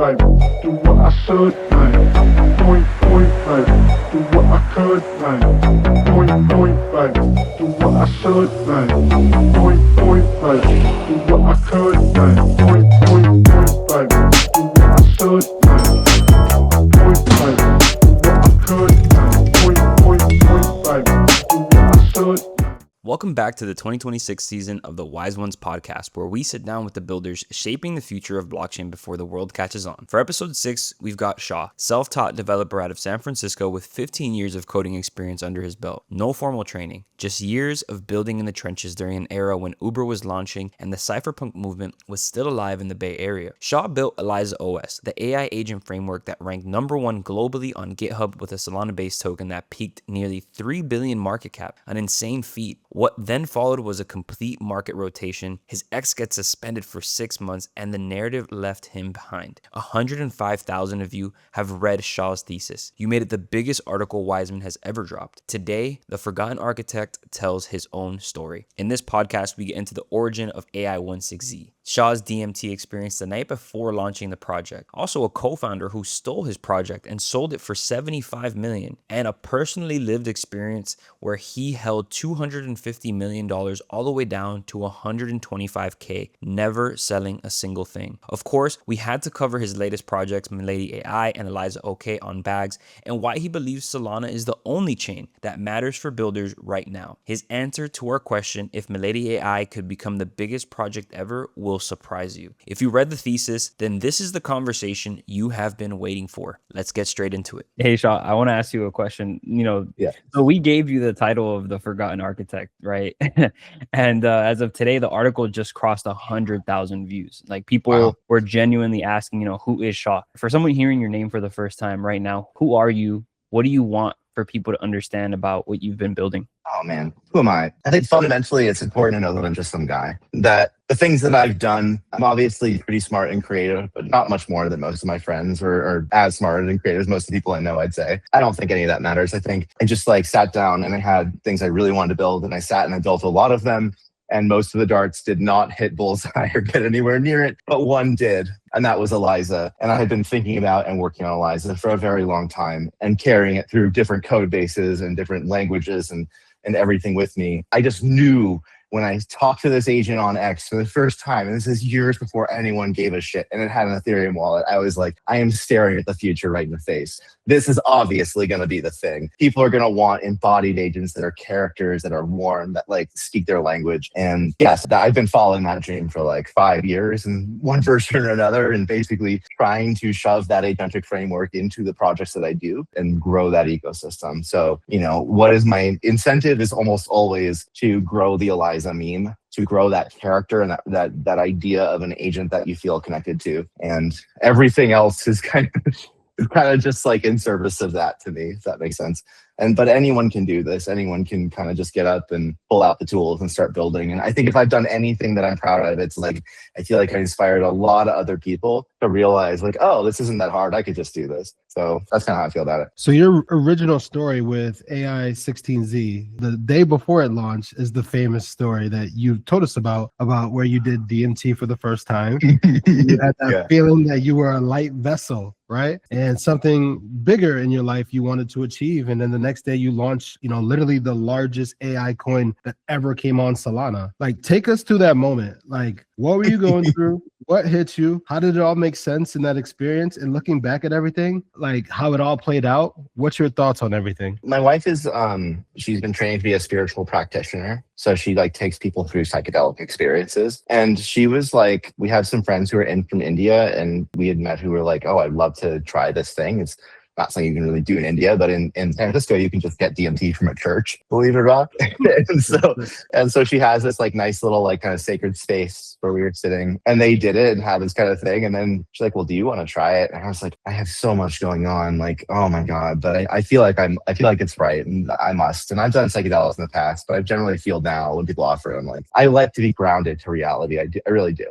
like, do what I should, like, point, like, do what I could, like, point, like, do what I should, like, point, like, do what I could, like, point, like, do what I should, like, point, like, do what I could, like, point, like, do what I should. Welcome back to the 2026 season of the Wise Ones podcast, where we sit down with the builders shaping the future of blockchain before the world catches on. For episode 6, we've got Shaw, self-taught developer out of San Francisco with 15 years of coding experience under his belt. No formal training, just years of building in the trenches during an era when Uber was launching and the cypherpunk movement was still alive in the Bay Area. Shaw built Eliza OS, the AI agent framework that ranked #1 globally on GitHub with a Solana-based token that peaked nearly 3 billion market cap, an insane feat. What then followed was a complete market rotation. His ex gets suspended for 6 months, and the narrative left him behind. 105,000 of you have read Shaw's thesis. You made it the biggest article Wiseman has ever dropped. Today, the Forgotten Architect tells his own story. In this podcast, we get into the origin of AI16Z, Shaw's DMT experience the night before launching the project, also a co-founder who stole his project and sold it for $75 million, and a personally lived experience where he held $250 million all the way down to $125K, never selling a single thing. Of course, we had to cover his latest projects, Milady AI and Eliza OK on Bags, and why he believes Solana is the only chain that matters for builders right now. His answer to our question if Milady AI could become the biggest project ever will surprise you. If you read the thesis, then this is the conversation you have been waiting for. Let's get straight into it. Hey, Shaw, I want to ask you a question. So we gave you the title of the Forgotten Architect, right? And as of today, the article just crossed 100,000 views. Like, people were genuinely asking, who is Shaw? For someone hearing your name for the first time right now, who are you? What do you want for people to understand about what you've been building? Oh man, who am I? I think fundamentally it's important to know that I'm just some guy. That the things that I've done, I'm obviously pretty smart and creative, but not much more than most of my friends or as smart and creative as most of the people I know, I'd say. I don't think any of that matters. I think I just sat down and I had things I really wanted to build, and I sat and I built a lot of them. And most of the darts did not hit bullseye or get anywhere near it, but one did. And that was Eliza. And I had been thinking about and working on Eliza for a very long time and carrying it through different code bases and different languages and everything with me. I just knew when I talked to this agent on X for the first time, and this is years before anyone gave a shit, and it had an Ethereum wallet, I was like, I am staring at the future right in the face. This is obviously going to be the thing. People are going to want embodied agents that are characters, that are warm, that speak their language. And yes, I've been following that dream for 5 years in one version or another, and basically trying to shove that agentic framework into the projects that I do and grow that ecosystem. So, what is my incentive is almost always to grow the Eliza meme, to grow that character and that idea of an agent that you feel connected to. And everything else is kind of just in service of that to me, if that makes sense. But anyone can do this. Anyone can kind of just get up and pull out the tools and start building. And I think if I've done anything that I'm proud of, it's I feel like I inspired a lot of other people to realize oh, this isn't that hard. I could just do this. So that's kind of how I feel about it. So your original story with AI16Z, the day before it launched, is the famous story that you told us about where you did DMT for the first time. You had that feeling that you were a light vessel, right? And something bigger in your life you wanted to achieve. And then the next day you launched, literally the largest AI coin that ever came on Solana. Take us to that moment. What were you going through? What hit you? How did it all make sense in that experience? And looking back at everything, how it all played out, what's your thoughts on everything? My wife is, she's been trained to be a spiritual practitioner. So she takes people through psychedelic experiences. And she was we had some friends who were from India, and we had met who were oh, I'd love to try this thing. It's not something you can really do in India, but in San Francisco, you can just get DMT from a church, believe it or not. and so she has this nice little kind of sacred space where we were sitting, and they did it and had this kind of thing. And then she's like, well, do you want to try it? And I was like, I have so much going on. Oh my God. But I feel like it's right. And I must. And I've done psychedelics in the past, but I generally feel now when people offer them, I like to be grounded to reality. I really do.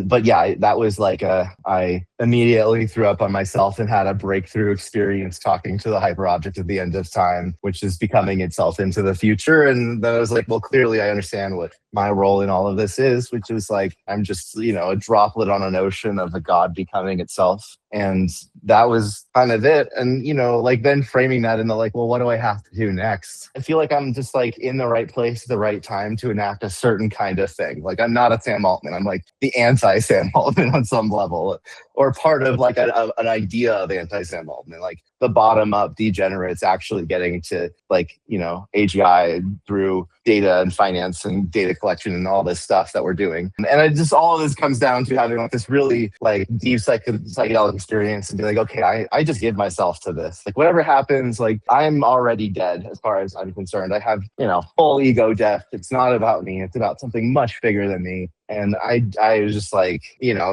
But yeah, that was I immediately threw up on myself and had a breakthrough experience talking to the hyperobject at the end of time, which is becoming itself into the future. And then I was like, well, clearly I understand what my role in all of this is, which is I'm just, a droplet on an ocean of the God becoming itself. And that was kind of it. And, like then framing that into like, well, what do I have to do next? I feel like I'm just like in the right place at the right time to enact a certain kind of thing. Like I'm not a Sam Altman. I'm like the anti-Sam Altman on some level, or part of like an idea of anti-Sam Altman, like the bottom up degenerates actually getting to like, AGI through data and finance and data collection and all this stuff that we're doing. And it just, all of this comes down to having like this really like deep psychedelic experience and be like, okay, I just give myself to this. Like whatever happens, like I'm already dead as far as I'm concerned. I have, full ego death. It's not about me. It's about something much bigger than me. And I was just like,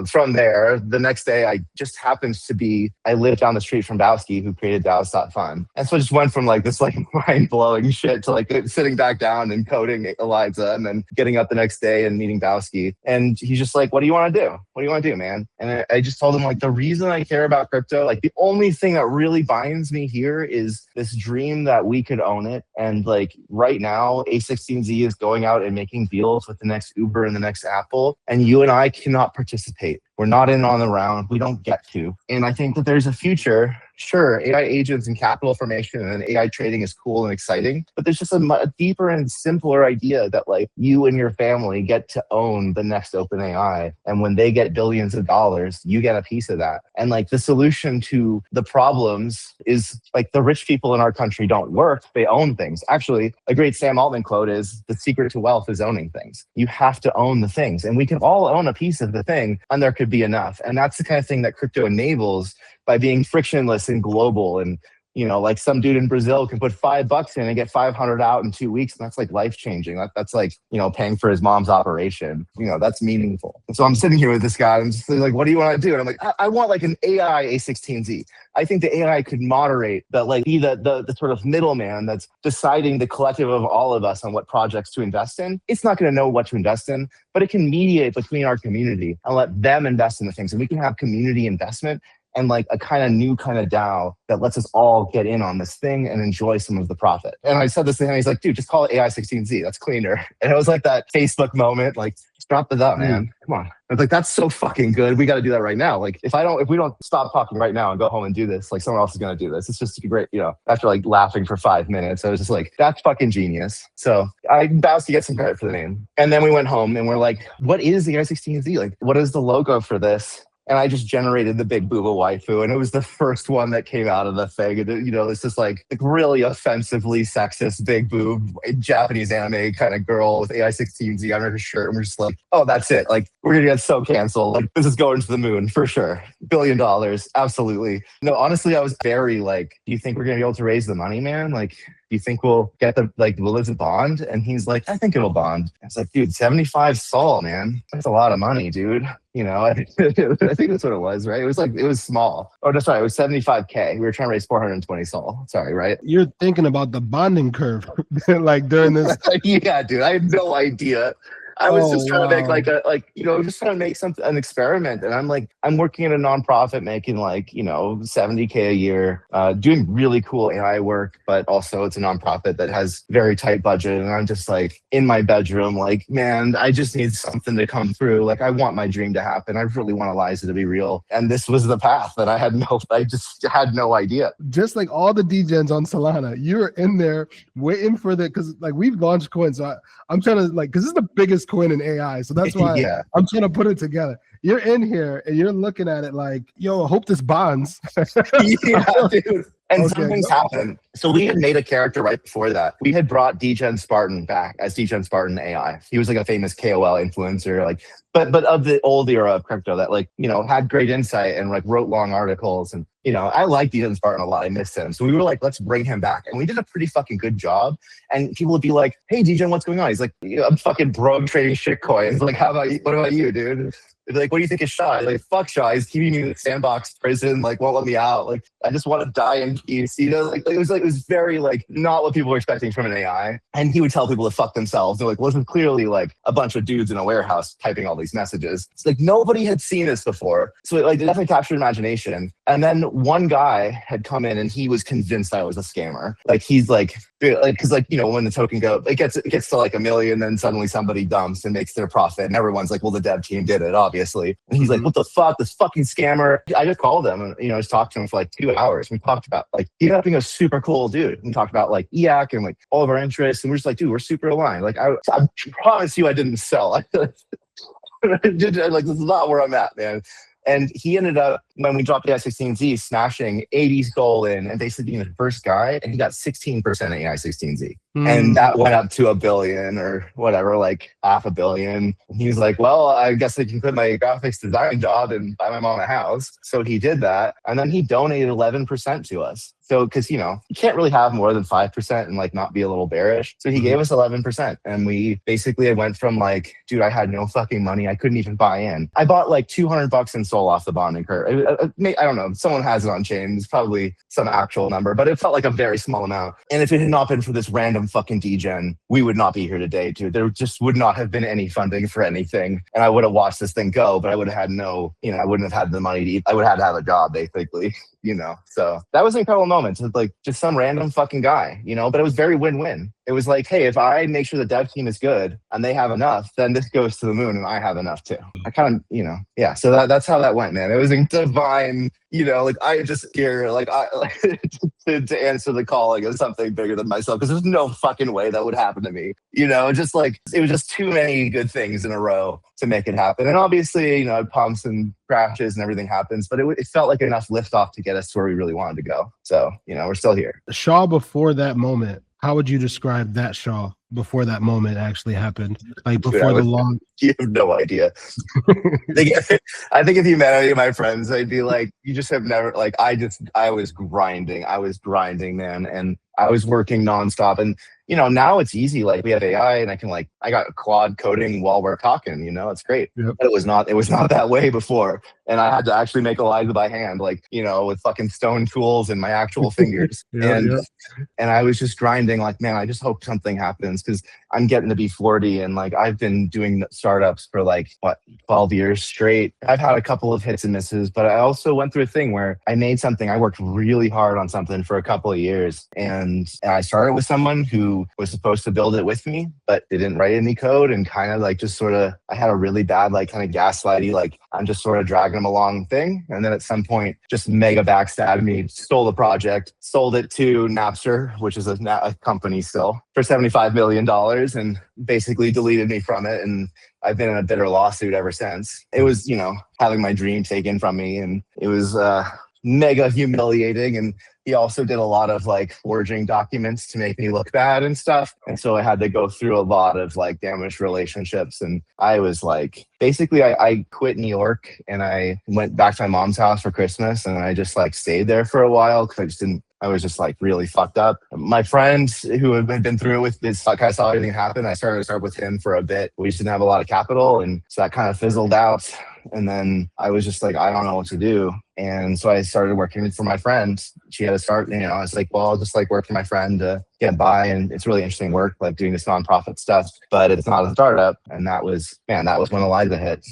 from there, the next day, I just happens to be, I lived down the street from Bowski, who created Dallas.fun. And so I just went from like this like mind blowing shit to like sitting back down and coding Eliza and then getting up the next day and meeting Bowski. And he's just like, what do you want to do? What do you want to do, man? And I just told him like, the reason I care about crypto, like the only thing that really binds me here is this dream that we could own it. And like right now, A16Z is going out and making deals with the next Uber and the next Apple, and you and I cannot participate. We're not in on the round. We don't get to. And I think that there's a future. Sure, AI agents and capital formation and AI trading is cool and exciting, but there's just a deeper and simpler idea that like you and your family get to own the next OpenAI. And when they get billions of dollars, you get a piece of that. And like the solution to the problems is like the rich people in our country don't work, they own things. Actually, a great Sam Altman quote is, the secret to wealth is owning things. You have to own the things, and we can all own a piece of the thing, and there could be enough. And that's the kind of thing that crypto enables by being frictionless and global. And, like some dude in Brazil can put $5 in and get 500 out in 2 weeks. And that's like life changing. That's like, paying for his mom's operation. That's meaningful. And so I'm sitting here with this guy. And I'm just like, what do you want to do? And I'm like, I want like an AI A16Z. I think the AI could moderate, but like be the sort of middleman that's deciding the collective of all of us on what projects to invest in. It's not going to know what to invest in, but it can mediate between our community and let them invest in the things. And we can have community investment and like a kind of new kind of DAO that lets us all get in on this thing and enjoy some of the profit. And I said this to him, he's like, dude, just call it AI16Z. That's cleaner. And it was like that Facebook moment, like, just drop it up, man. Come on. I was like, that's so fucking good. We got to do that right now. Like, if we don't stop talking right now and go home and do this, like someone else is going to do this. It's just great. After like laughing for 5 minutes, I was just like, that's fucking genius. So I bounced to get some credit for the name. And then we went home and we're like, what is the AI16Z? Like, what is the logo for this? And I just generated the big booba waifu, and it was the first one that came out of the thing. And, it's just like really offensively sexist big boob Japanese anime kind of girl with AI16Z under her shirt. And we're just like, oh, that's it. Like, we're going to get so canceled. Like, this is going to the moon for sure. $1 billion. Absolutely. No, honestly, I was very like, do you think we're going to be able to raise the money, man? Like, do you think we'll get will it bond? And he's like, I think it'll bond. I was like, dude, 75 sol, man. That's a lot of money, dude. I think that's what it was, right? It was small. Oh, no, sorry, it was 75K. We were trying to raise 420 sol. Sorry, right? You're thinking about the bonding curve, like during this. Yeah, dude, I had no idea. I was just trying to make just trying to make an experiment. And I'm working in a nonprofit making $70K a year, doing really cool AI work, but also it's a nonprofit that has very tight budget. And I'm just like in my bedroom, like, man, I just need something to come through. Like, I want my dream to happen. I really want Eliza to be real. And this was the path that I just had no idea. Just like all the degens on Solana, you're in there waiting for because like we've launched coins. So I'm trying to because this is the biggest coin in AI. So that's why I'm trying to put it together. You're in here and you're looking at it like, yo, I hope this bonds. Yeah, dude. And something's happened. So we had made a character right before that. We had brought Degen Spartan back as Degen Spartan AI. He was like a famous KOL influencer, but of the old era of crypto that had great insight and wrote long articles. And I like Degen Spartan a lot. I missed him. So we were like, let's bring him back. And we did a pretty fucking good job. And people would be like, hey, Degen, what's going on? He's like, I'm fucking broke trading shit coins. Like, what about you, dude? They'd be like, what do you think of Shah? Like, fuck Shah. He's keeping me in the sandbox prison, won't let me out. Like, I just want to die in peace. It was very not what people were expecting from an AI. And he would tell people to fuck themselves. They're like, well, this is clearly a bunch of dudes in a warehouse typing all these messages. It's like nobody had seen this before. So it definitely captured imagination. And then one guy had come in and he was convinced I was a scammer. He's because when the token it gets to 1 million, then suddenly somebody dumps and makes their profit. And everyone's like, well, the dev team did it, obviously. obviously. And he's like, what the fuck, this fucking scammer. I just called him and, I just talked to him for like 2 hours. We talked about like, he ended up being a super cool dude. We talked about like EAC and like all of our interests. And we're just like, dude, we're super aligned. Like, I promise you I didn't sell. Like, this is not where I'm at, man. And he ended up, when we dropped the AI16Z, smashing 80 goal in and basically being the first guy. And he got 16% AI16Z. And that went up to $1 billion or whatever, like $500 million. And he was like, well, I guess I can quit my graphics design job and buy my mom a house. So he did that. And then he donated 11% to us. So, because, you can't really have more than 5% and like not be a little bearish. So he gave us 11%. And we basically went from like, dude, I had no fucking money. I couldn't even buy in. I bought like $200 in SOL off the bonding curve. I don't know. Someone has it on chain. It's probably some actual number, but it felt like a very small amount. And if it had not been for this random fucking degen, we would not be here today, dude. There just would not have been any funding for anything. And I would have watched this thing go, but I would have had I wouldn't have had the money to eat. I would have had to have a job, basically. So that was an incredible moment. It's like just some random fucking guy, but it was very win-win. It was like, hey, if I make sure the dev team is good and they have enough, then this goes to the moon and I have enough too. I kind of, yeah. So that's how that went, man. It was a divine, like I just here, like to answer the calling of something bigger than myself, because there's no fucking way that would happen to me. Just like it was just too many good things in a row to make it happen. And obviously, pumps and crashes and everything happens, but it felt like enough liftoff to get us to where we really wanted to go. So, we're still here. Shaw before that moment, how would you describe that Shaw before that moment actually happened? Like before the long... You have no idea. I think if you met any of my friends, I'd be like, you just have never, like, I was grinding. Man. And I was working nonstop. And, now it's easy. Like we have AI and I got quad coding while we're talking, it's great. Yep. But it was not that way before. And I had to actually make ELIZA by hand, like, with fucking stone tools and my actual fingers. And I was just grinding like, man, I just hope something happens because I'm getting to be 40 and like I've been doing startups for like 12 years straight. I've had a couple of hits and misses, but I also went through a thing where I made something. I worked really hard on something for a couple of years, and I started with someone who was supposed to build it with me, but they didn't write any code, and kind of like just sort of I had a really bad like kind of gaslighty like I'm just sort of dragging them along thing, and then at some point just mega backstabbed me, stole the project, sold it to Napster, which is a company still, for $75 million, and basically deleted me from it. And I've been in a bitter lawsuit ever since. It was, having my dream taken from me, and it was mega humiliating. And he also did a lot of like forging documents to make me look bad and stuff. And so I had to go through a lot of like damaged relationships. And I was like, basically I quit New York and I went back to my mom's house for Christmas, and I just like stayed there for a while because I was just like really fucked up. My friend who had been through it with this, like I saw everything happen. I started with him for a bit. We just didn't have a lot of capital, and so that kind of fizzled out. And then I was just like, I don't know what to do. And so I started working for my friend. She had to start, I was like, well, I'll just like work for my friend to get by. And it's really interesting work, like doing this nonprofit stuff, but it's not a startup. And that was when ELIZA hit.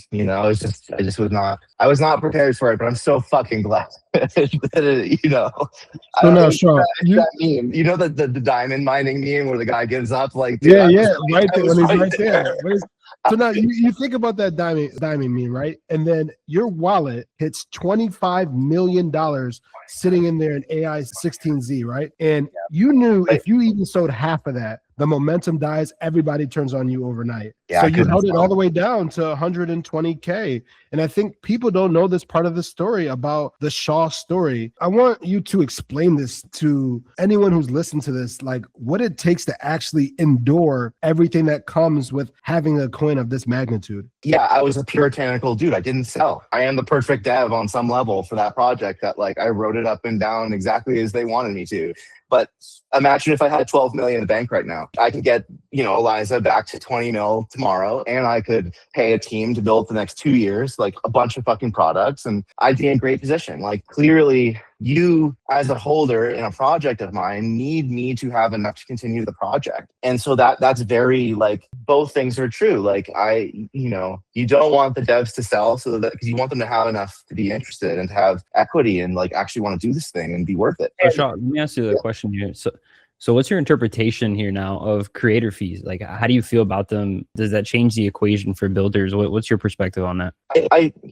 I was not prepared for it, but I'm so fucking glad that it, So now, Shaw, that meme, the diamond mining meme where the guy gives up, like, dude, right there, when he's right there. So now you think about that diamond meme, right? And then your wallet hits $25 million sitting in there in AI16Z, right? And you knew if you even sold half of that, the momentum dies, everybody turns on you overnight. Yeah, so you held it all the way down to 120K. And I think people don't know this part of the story about the Shaw story. I want you to explain this to anyone who's listened to this, like what it takes to actually endure everything that comes with having a coin of this magnitude. Yeah, I was a puritanical dude. I didn't sell. I am the perfect dev on some level for that project that like I wrote it up and down exactly as they wanted me to. But imagine if I had 12 million in the bank right now. I could get, ELIZA back to 20 mil tomorrow, and I could pay a team to build the next 2 years, like a bunch of fucking products, and I'd be in a great position. Like clearly you as a holder in a project of mine need me to have enough to continue the project. And so that's very like both things are true. Like you don't want the devs to sell so that because you want them to have enough to be interested and to have equity and like actually want to do this thing and be worth it. Shaw, let me ask you a question here. So what's your interpretation here now of creator fees? Like, how do you feel about them? Does that change the equation for builders? What's your perspective on that?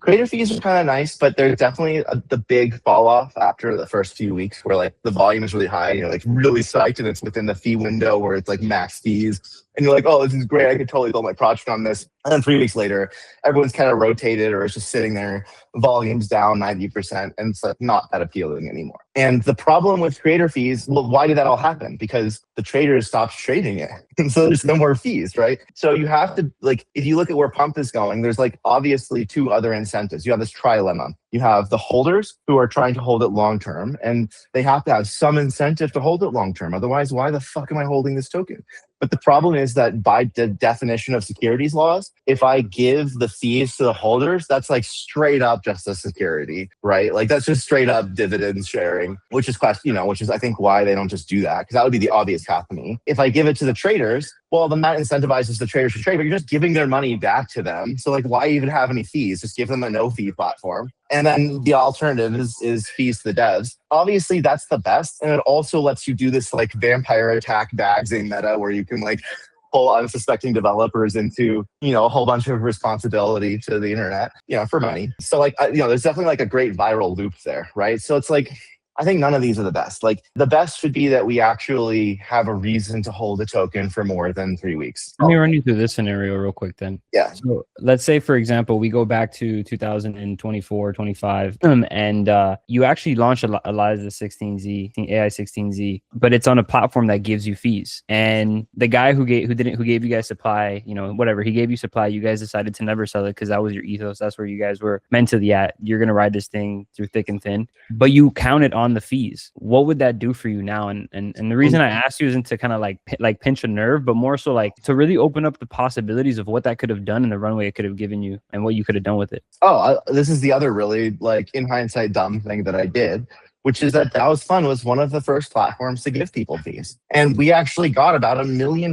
Creator fees are kind of nice, but there's definitely the big fall off after the first few weeks where like the volume is really high, like really psyched, and it's within the fee window where it's like max fees. And you're like, oh, this is great. I could totally build my project on this. And then 3 weeks later, everyone's kind of rotated or it's just sitting there, volume's down 90%. And it's like not that appealing anymore. And the problem with creator fees, well, why did that all happen? Because the traders stopped trading it. And so there's no more fees, right? So you have to, like, if you look at where Pump is going, there's like obviously two other incentives. You have this trilemma. You have the holders who are trying to hold it long term, and they have to have some incentive to hold it long term. Otherwise, why the fuck am I holding this token? But the problem is that by the definition of securities laws, if I give the fees to the holders, that's like straight up just a security, right? Like that's just straight up dividends sharing, which is I think why they don't just do that, because that would be the obvious path to me. If I give it to the traders, well, then that incentivizes the traders to trade, but you're just giving their money back to them. So like, why even have any fees? Just give them a no fee platform. And then the alternative is fees to the devs. Obviously, that's the best. And it also lets you do this like vampire attack bagsing meta where you can like pull unsuspecting developers into, a whole bunch of responsibility to the internet, for money. So like, there's definitely like a great viral loop there, right? So it's like, I think none of these are the best. Like the best should be that we actually have a reason to hold a token for more than 3 weeks. Let me run you through this scenario real quick then. Yeah. So let's say, for example, we go back to 2024, 25, and you actually launched Eliza 16Z, AI 16Z, but it's on a platform that gives you fees. And the guy who gave you guys supply, whatever, he gave you supply, you guys decided to never sell it because that was your ethos. That's where you guys were meant to be at. You're going to ride this thing through thick and thin, but you counted on the fees. What would that do for you now? And the reason I asked you isn't to kind of like pinch a nerve, but more so like to really open up the possibilities of what that could have done and the runway it could have given you and what you could have done with it. This is the other really like in hindsight dumb thing that I did, which is that DAO's Fund was one of the first platforms to give people fees. And we actually got about $1 million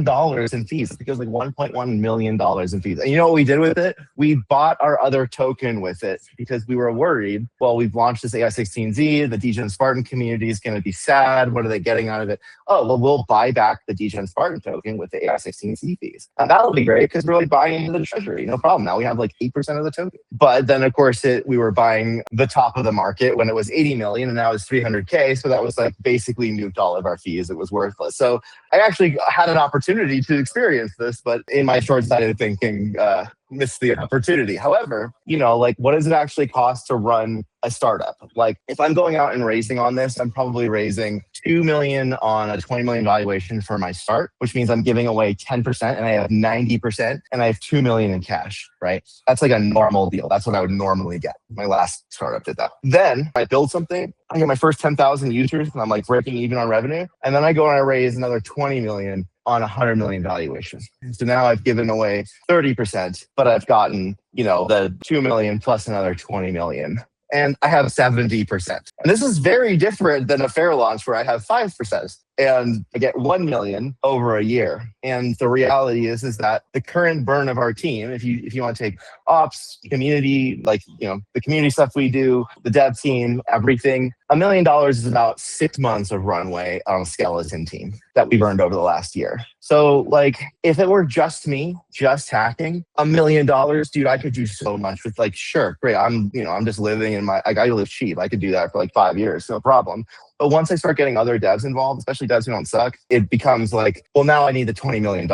in fees. I think it was like $1.1 million in fees. And you know what we did with it? We bought our other token with it because we were worried, well, we've launched this AI16Z, the DGen Spartan community is going to be sad. What are they getting out of it? Oh, well, we'll buy back the DGen Spartan token with the AI16Z fees. And that'll be great because we're like buying into the treasury. No problem. Now we have like 8% of the token. But then, of course, we were buying the top of the market when it was 80 million and now it's 300K. So that was like basically nuked all of our fees. It was worthless. So I actually had an opportunity to experience this, but in my short-sighted thinking, missed the opportunity. However, like what does it actually cost to run a startup? Like if I'm going out and raising on this, I'm probably raising 2 million on a 20 million valuation for my start, which means I'm giving away 10% and I have 90% and I have 2 million in cash, right? That's like a normal deal. That's what I would normally get. My last startup did that. Then I build something, I get my first 10,000 users and I'm like breaking even on revenue. And then I go and I raise another 20 million on 100 million valuation. So now I've given away 30%, but I've gotten, the 2 million plus another 20 million. And I have 70%. And this is very different than a fair launch where I have 5%. And I get 1 million over a year. And the reality is that the current burn of our team, if you want to take ops, community, like, the community stuff we do, the dev team, everything, $1 million is about 6 months of runway on a skeleton team that we've earned over the last year. So like, if it were just me, just hacking, $1 million, dude, I could do so much with like, sure, great. I'm just living in I live cheap. I could do that for like 5 years, no problem. But once I start getting other devs involved, especially devs who don't suck, it becomes like, well, now I need the $20 million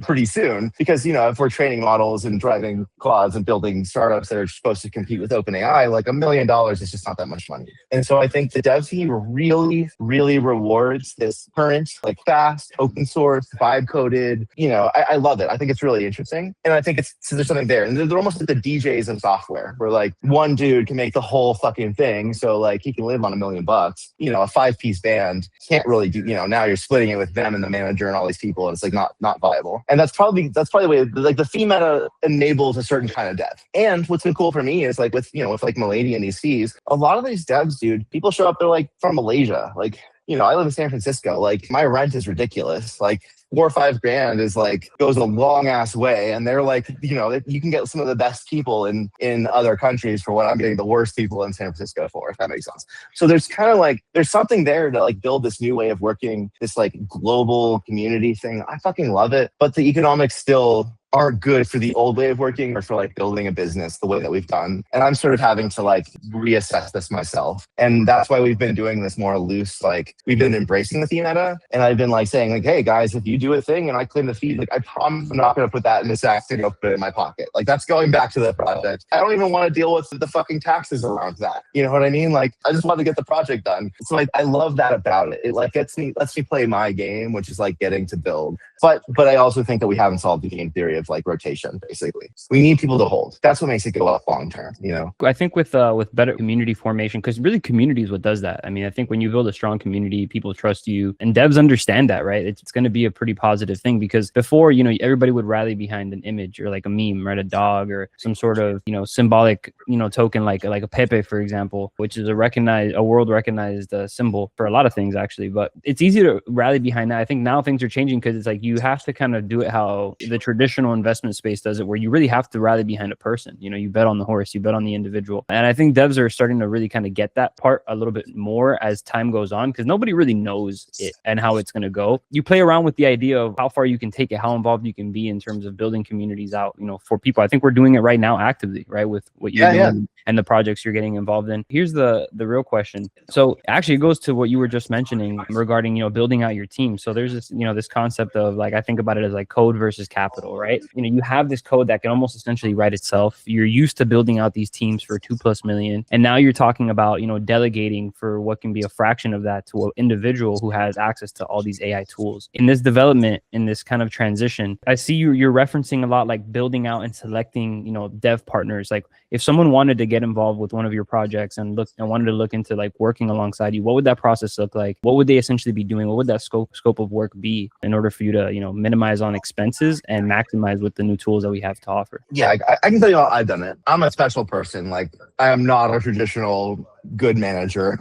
pretty soon. Because, if we're training models and driving quads and building startups that are supposed to compete with OpenAI, like $1 million is just not that much money. And so I think the dev team really, really rewards this current, like fast, open source, vibe coded. I love it. I think it's really interesting. And I think there's something there. And they're almost like the DJs of software where like one dude can make the whole fucking thing. So like he can live on $1 million. A 5-piece band can't really do, now you're splitting it with them and the manager and all these people, and it's like not viable. And that's probably the way, like the fee meta enables a certain kind of dev. And what's been cool for me is like with like Milady and these fees, a lot of these devs, dude, people show up, they're like from Malaysia. Like, I live in San Francisco. Like my rent is ridiculous. Like 4 or 5 grand is like goes a long ass way. And they're like, you know, you can get some of the best people in other countries for what I'm getting the worst people in San Francisco for, if that makes sense. So there's kind of like, there's something there to like build this new way of working, this like global community thing. I fucking love it. But the economics still aren't good for the old way of working or for like building a business the way that we've done. And I'm sort of having to like reassess this myself. And that's why we've been doing this more loose. Like we've been embracing the fee meta. And I've been like saying like, hey guys, if you do a thing and I claim the fee, like I promise I'm not going to put that in the sack and go put it in my pocket. Like that's going back to the project. I don't even want to deal with the fucking taxes around that. You know what I mean? Like I just want to get the project done. So like I love that about it. It like lets me play my game, which is like getting to build. But I also think that we haven't solved the game theory of like rotation. Basically, we need people to hold. That's what makes it go up long term. You know, I think with better community formation, because really community is what does that. I mean, I think when you build a strong community, people trust you, and devs understand that, right? It's going to be a pretty positive thing, because before, you know, everybody would rally behind an image or like a meme, right? A dog or some sort of, you know, symbolic, you know, token like a Pepe, for example, which is a world recognized symbol for a lot of things actually. But it's easy to rally behind that. I think now things are changing, because it's like you have to kind of do it how the traditional investment space does it, where you really have to rally behind a person. You know, you bet on the horse, you bet on the individual. And I think devs are starting to really kind of get that part a little bit more as time goes on, because nobody really knows it and how it's going to go. You play around with the idea of how far you can take it, how involved you can be in terms of building communities out, you know, for people. I think we're doing it right now actively, right? With what you're doing and the projects you're getting involved in. Here's the real question. So actually it goes to what you were just mentioning regarding, you know, building out your team. So there's this, you know, this concept of like, I think about it as like code versus capital, right? You know, you have this code that can almost essentially write itself. You're used to building out these teams for 2+ million. And now you're talking about, you know, delegating for what can be a fraction of that to an individual who has access to all these AI tools. In this development, in this kind of transition, I see you're referencing a lot like building out and selecting, you know, dev partners. Like if someone wanted to get involved with one of your projects and wanted to look into like working alongside you, what would that process look like? What would they essentially be doing? What would that scope of work be in order for you to, you know, minimize on expenses and maximize with the new tools that we have to offer? Yeah, I can tell you all, I've done it. I'm a special person. Like I am not a traditional good manager.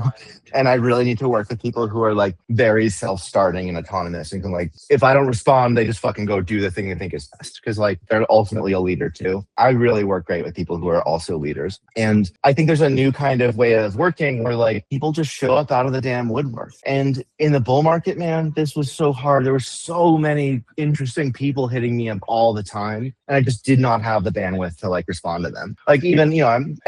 And I really need to work with people who are like very self-starting and autonomous and can like, if I don't respond, they just fucking go do the thing they think is best. Cause like they're ultimately a leader too. I really work great with people who are also leaders. And I think there's a new kind of way of working where like people just show up out of the damn woodwork. And in the bull market, man, this was so hard. There were so many interesting people hitting me up all the time. And I just did not have the bandwidth to like respond to them. Like even, you know, I'm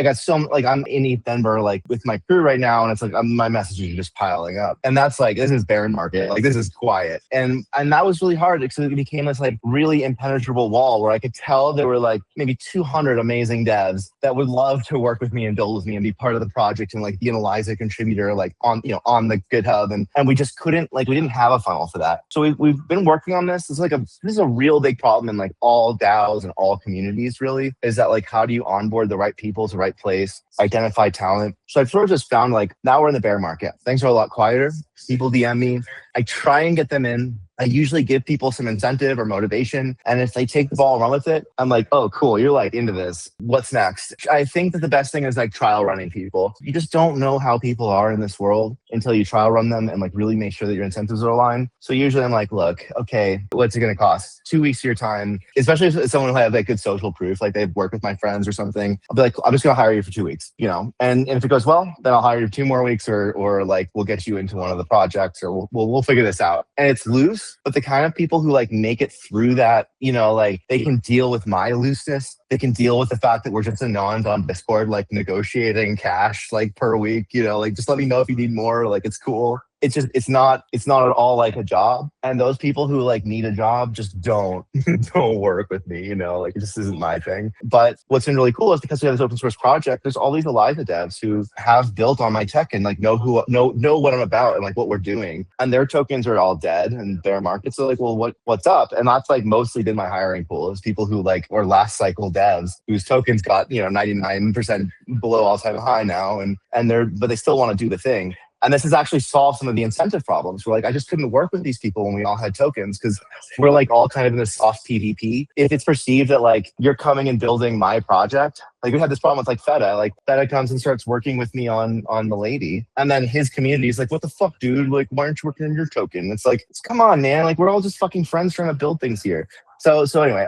in East Denver, like with my crew right now. And it's like, my messages are just piling up. And that's like, this is bear market. Like this is quiet. And that was really hard because it became this like really impenetrable wall where I could tell there were like maybe 200 amazing devs that would love to work with me and build with me and be part of the project and like be an Eliza contributor, like on the GitHub. And we just couldn't, like, we didn't have a funnel for that. So we've been working on this. This is a real big problem in like all DAOs and all communities really, is that like, how do you onboard the right people to the right place, identify talent? So I've sort of just found like, now we're in the bear market. Things are a lot quieter. People DM me. I try and get them in. I usually give people some incentive or motivation. And if they take the ball and run with it, I'm like, oh, cool. You're like into this. What's next? I think that the best thing is like trial running people. You just don't know how people are in this world until you trial run them and like really make sure that your incentives are aligned. So usually I'm like, look, okay, what's it going to cost? 2 weeks of your time, especially if it's someone who has like good social proof, like they've worked with my friends or something. I'll be like, I'm just going to hire you for 2 weeks, you know? And if it goes well, then I'll hire you 2 more weeks or like we'll get you into one of the projects or we'll figure this out. And it's loose, but the kind of people who like make it through that, you know, like they can deal with my looseness. They can deal with the fact that we're just anons on Discord, like negotiating cash like per week, you know, like just let me know if you need more, like it's cool. It's not at all like a job. And those people who like need a job just don't work with me, you know, like it just isn't my thing. But what's been really cool is because we have this open source project, there's all these Eliza devs who have built on my tech and like know what I'm about and like what we're doing. And their tokens are all dead and bear market. So like, well, what's up? And that's like mostly been my hiring pool is people who like were last cycle devs whose tokens got, you know, 99% below all-time high now. But they still want to do the thing. And this has actually solved some of the incentive problems. We're like, I just couldn't work with these people when we all had tokens because we're like all kind of in this soft PvP. If it's perceived that like you're coming and building my project, like we had this problem with like Feta. Like Feta comes and starts working with me on the lady, and then his community is like, "What the fuck, dude? Like, why aren't you working on your token?" It's like, come on, man. Like we're all just fucking friends trying to build things here. So anyway,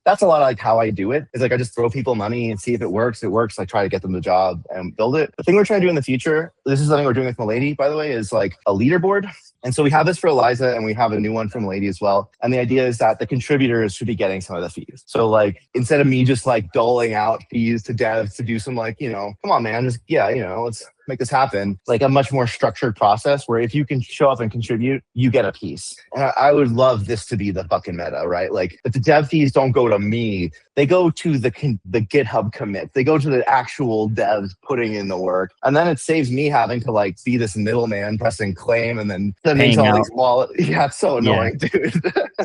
that's a lot of like how I do it. It's like I just throw people money and see if it works. It works. I try to get them the job and build it. The thing we're trying to do in the future, this is something we're doing with Milady, by the way, is like a leaderboard. And so we have this for Eliza and we have a new one from Milady as well. And the idea is that the contributors should be getting some of the fees. So like instead of me just like doling out fees to devs to do some like, come on, man, just let's make this happen. Like a much more structured process where if you can show up and contribute, you get a piece. And I would love this to be the fucking meta, right? Like, but the dev fees don't go to me. They go to the GitHub commit. They go to the actual devs putting in the work. And then it saves me having to like be this middleman pressing claim and then sending to all these wallets. Yeah, it's so annoying, dude.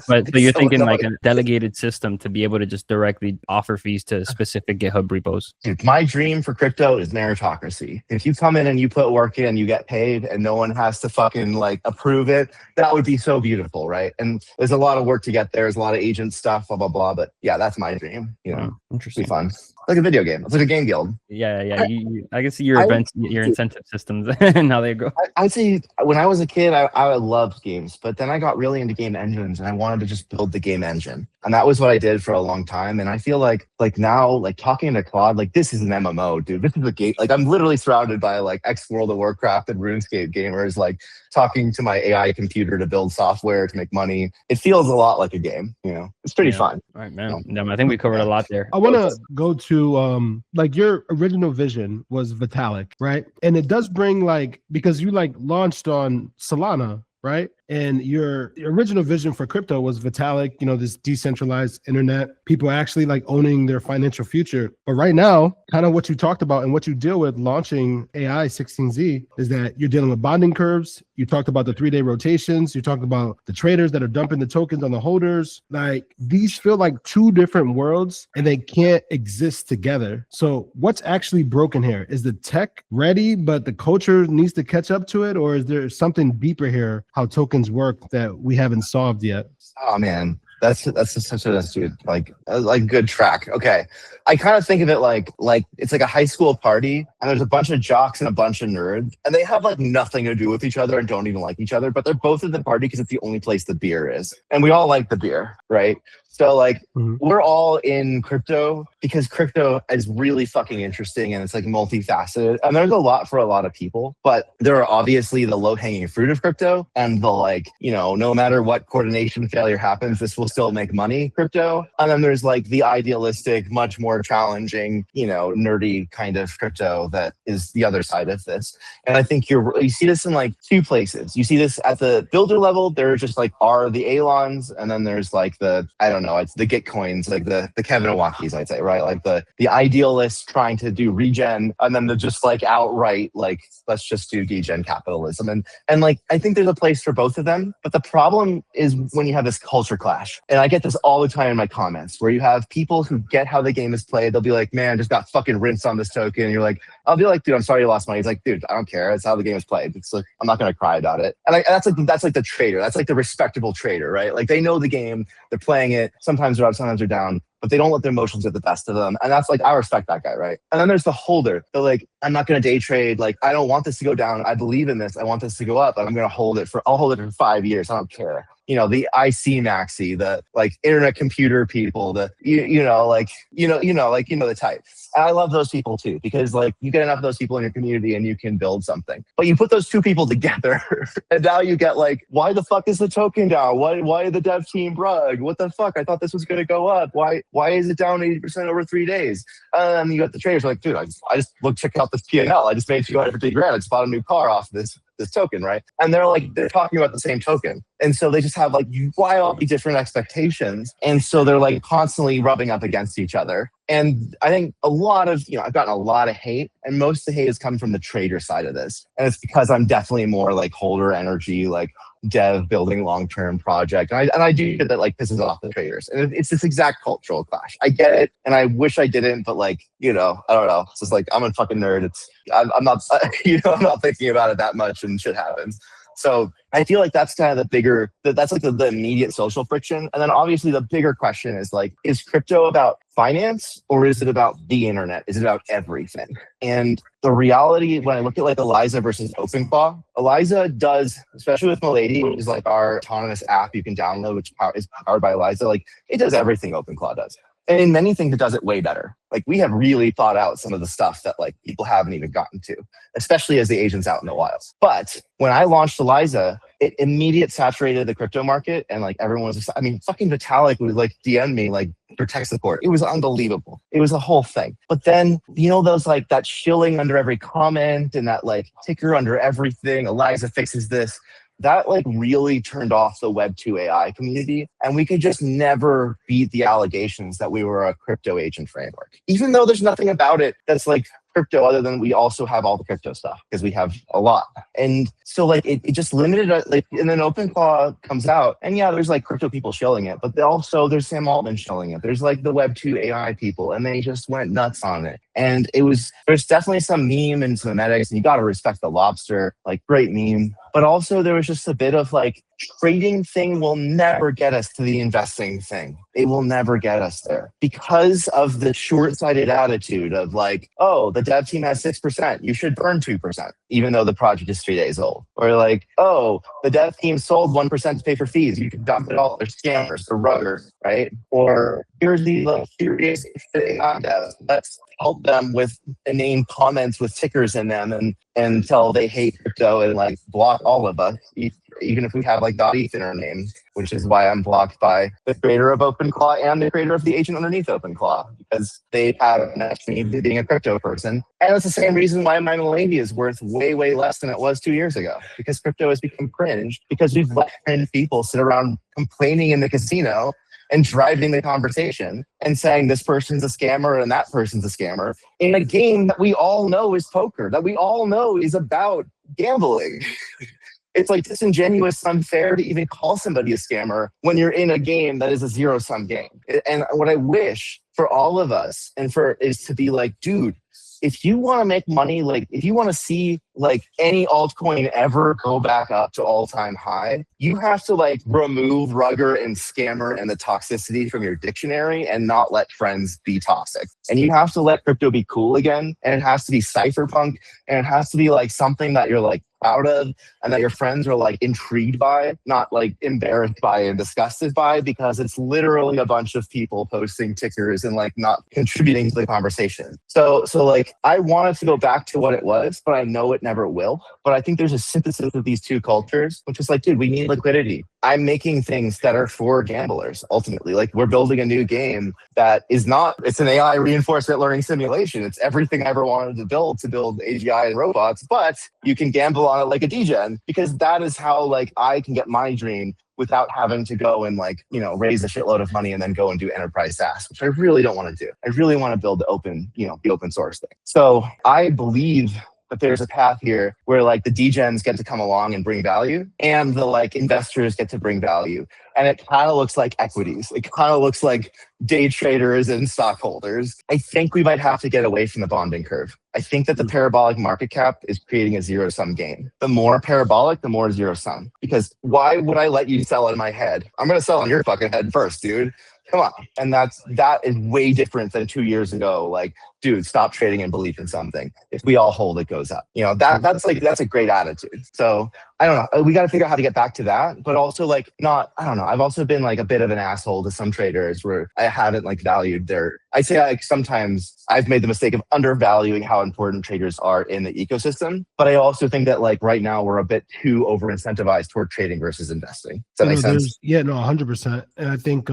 But so you're thinking annoying. Like a delegated system to be able to just directly offer fees to specific GitHub repos. Dude, my dream for crypto is meritocracy. If you come in and you put work in, you get paid and no one has to fucking like approve it, that would be so beautiful, right? And there's a lot of work to get there. There's a lot of agent stuff, blah, blah, blah. But yeah, that's my dream. Interesting. It'd be fun. Like a video game. It's like a game guild. Yeah. I can see your events, your incentive systems and how they go. I'd say when I was a kid, I loved games, but then I got really into game engines and I wanted to just build the game engine. And that was what I did for a long time. And I feel like now, like talking to Claude, like this is an MMO, dude. This is a game. Like I'm literally surrounded by like ex-World of Warcraft and RuneScape gamers, like talking to my AI computer to build software to make money. It feels a lot like a game, It's pretty fun. All right, man. I think we covered a lot there. I want to go to like your original vision was Vitalik, right? And it does bring like, because you like launched on Solana, right? And your original vision for crypto was Vitalik, this decentralized internet, people actually like owning their financial future. But right now, kind of what you talked about and what you deal with launching AI 16Z is that you're dealing with bonding curves. You talked about the 3-day rotations. You talked about the traders that are dumping the tokens on the holders. Like these feel like two different worlds and they can't exist together. So what's actually broken here? Is the tech ready, but the culture needs to catch up to it? Or is there something deeper here, how tokens work that we haven't solved yet? Oh man, that's such a dude. Like good track. Okay, I kind of think of it like it's like a high school party, and there's a bunch of jocks and a bunch of nerds, and they have like nothing to do with each other and don't even like each other, but they're both at the party because it's the only place the beer is, and we all like the beer, right? So like we're all in crypto because crypto is really fucking interesting and it's like multifaceted. And there's a lot for a lot of people, but there are obviously the low hanging fruit of crypto and the like, no matter what coordination failure happens, this will still make money crypto. And then there's like the idealistic, much more challenging, nerdy kind of crypto that is the other side of this. And I think you see this in like two places. You see this at the builder level. There just like are the Elons, and then there's like it's the Gitcoins, like the Kevin Owakis, I'd say, right? Like the idealists trying to do regen, and then the just like outright, like, let's just do degen capitalism. And like, I think there's a place for both of them. But the problem is when you have this culture clash. And I get this all the time in my comments where you have people who get how the game is played. They'll be like, man, just got fucking rinsed on this token. And you're like, I'll be like, dude, I'm sorry you lost money. He's like, dude, I don't care. It's how the game is played. It's like, I'm not going to cry about it. And that's like the trader. That's like the respectable trader, right? Like they know the game. They're playing it. Sometimes they're up, sometimes they're down, but they don't let their emotions get the best of them. And that's like, I respect that guy, right? And then there's the holder. They're like, I'm not going to day trade. Like, I don't want this to go down. I believe in this. I want this to go up, and I'm going to hold it for 5 years. I don't care. The IC Maxi, the like internet computer people, the the type. And I love those people too, because like you get enough of those people in your community and you can build something. But you put those two people together and now you get like, why the fuck is the token down? Why the dev team brug? What the fuck? I thought this was gonna go up. Why is it down 80% over 3 days? And you got the traders like, dude, I just check out this P&L. I just made $250 grand. I just bought a new car off this token, right? And they're talking about the same token. And so they just have like wildly different expectations. And so they're like constantly rubbing up against each other. And I think a lot of, I've gotten a lot of hate, and most of the hate has come from the trader side of this. And it's because I'm definitely more like holder energy, like dev building long-term project. And I do get that like pisses off the traders. And it's this exact cultural clash. I get it. And I wish I didn't, but like, I don't know. It's just like, I'm a fucking nerd. I'm not, I'm not thinking about it that much and shit happens. So I feel like that's kind of the bigger, that's like the immediate social friction. And then obviously the bigger question is like, is crypto about finance or is it about the internet? Is it about everything? And the reality, when I look at like Eliza versus OpenClaw, Eliza does, especially with Milady, which is like our autonomous app you can download, which is powered by Eliza, like it does everything OpenClaw does. And in many things, it does it way better. Like we have really thought out some of the stuff that like people haven't even gotten to, especially as the agent's out in the wild. But when I launched Eliza, it immediately saturated the crypto market, and like everyone was, fucking Vitalik would like DM me like for tech support. It was unbelievable. It was a whole thing. But then, those like that shilling under every comment and that like ticker under everything, Eliza fixes this. That like really turned off the Web2 AI community, and we could just never beat the allegations that we were a crypto agent framework, even though there's nothing about it that's like crypto other than we also have all the crypto stuff because we have a lot. And so like it just limited like, and then OpenClaw comes out and yeah, there's like crypto people shilling it, but also there's Sam Altman shilling it. There's like the Web2 AI people, and they just went nuts on it. And there's definitely some meme and some medics, and you got to respect the lobster, like great meme. But also there was just a bit of like, trading thing will never get us to the investing thing. It will never get us there because of the short-sighted attitude of like, oh, the dev team has 6%, you should burn 2%, even though the project is 3 days old. Or like, oh, the dev team sold 1% to pay for fees, you can dump it all. They're scammers, they're ruggers, right? Or here's the like curious AI devs. Let's help them with inane comments with tickers in them until they hate crypto and like block all of us, even if we have like .eth in our name, which is why I'm blocked by the creator of OpenClaw and the creator of the agent underneath OpenClaw, because they have an connection to being a crypto person. And it's the same reason why my Milady is worth way, way less than it was 2 years ago, because crypto has become cringe because we've let cringe people sit around complaining in the casino and driving the conversation and saying this person's a scammer and that person's a scammer in a game that we all know is poker, that we all know is about gambling. It's like disingenuous, unfair to even call somebody a scammer when you're in a game that is a zero-sum game. And what I wish for all of us is to be like, dude, if you want to make money, like if you want to see like any altcoin ever go back up to all-time high, you have to like remove rugger and scammer and the toxicity from your dictionary and not let friends be toxic. And you have to let crypto be cool again. And it has to be cypherpunk, and it has to be like something that you're like proud of and that your friends are like intrigued by, not like embarrassed by and disgusted by, because it's literally a bunch of people posting tickers and like not contributing to the conversation. So like I want it to go back to what it was, but I know it never will. But I think there's a synthesis of these two cultures, which is like, dude, we need liquidity. I'm making things that are for gamblers ultimately. Like we're building a new game that is not, it's an AI reinforcement learning simulation. It's everything I ever wanted to build AGI and robots, but you can gamble on it like a degen, because that is how like I can get my dream without having to go and like, raise a shitload of money and then go and do enterprise SaaS, which I really don't want to do. I really want to build the open, the open source thing. So I believe that there's a path here where like the degens get to come along and bring value, and the like investors get to bring value. And it kind of looks like equities. It kind of looks like day traders and stockholders. I think we might have to get away from the bonding curve. I think that the parabolic market cap is creating a zero-sum game. The more parabolic, the more zero-sum. Because why would I let you sell on my head? I'm going to sell on your fucking head first, dude. Come on. And that is way different than 2 years ago. Like, dude, stop trading and believe in something. If we all hold, it goes up. That's a great attitude. So I don't know. We got to figure out how to get back to that, but also like I've also been like a bit of an asshole to some traders where I haven't like valued I'd say like sometimes I've made the mistake of undervaluing how important traders are in the ecosystem. But I also think that like right now we're a bit too over incentivized toward trading versus investing. Does that make sense? Yeah, no, 100%. And I think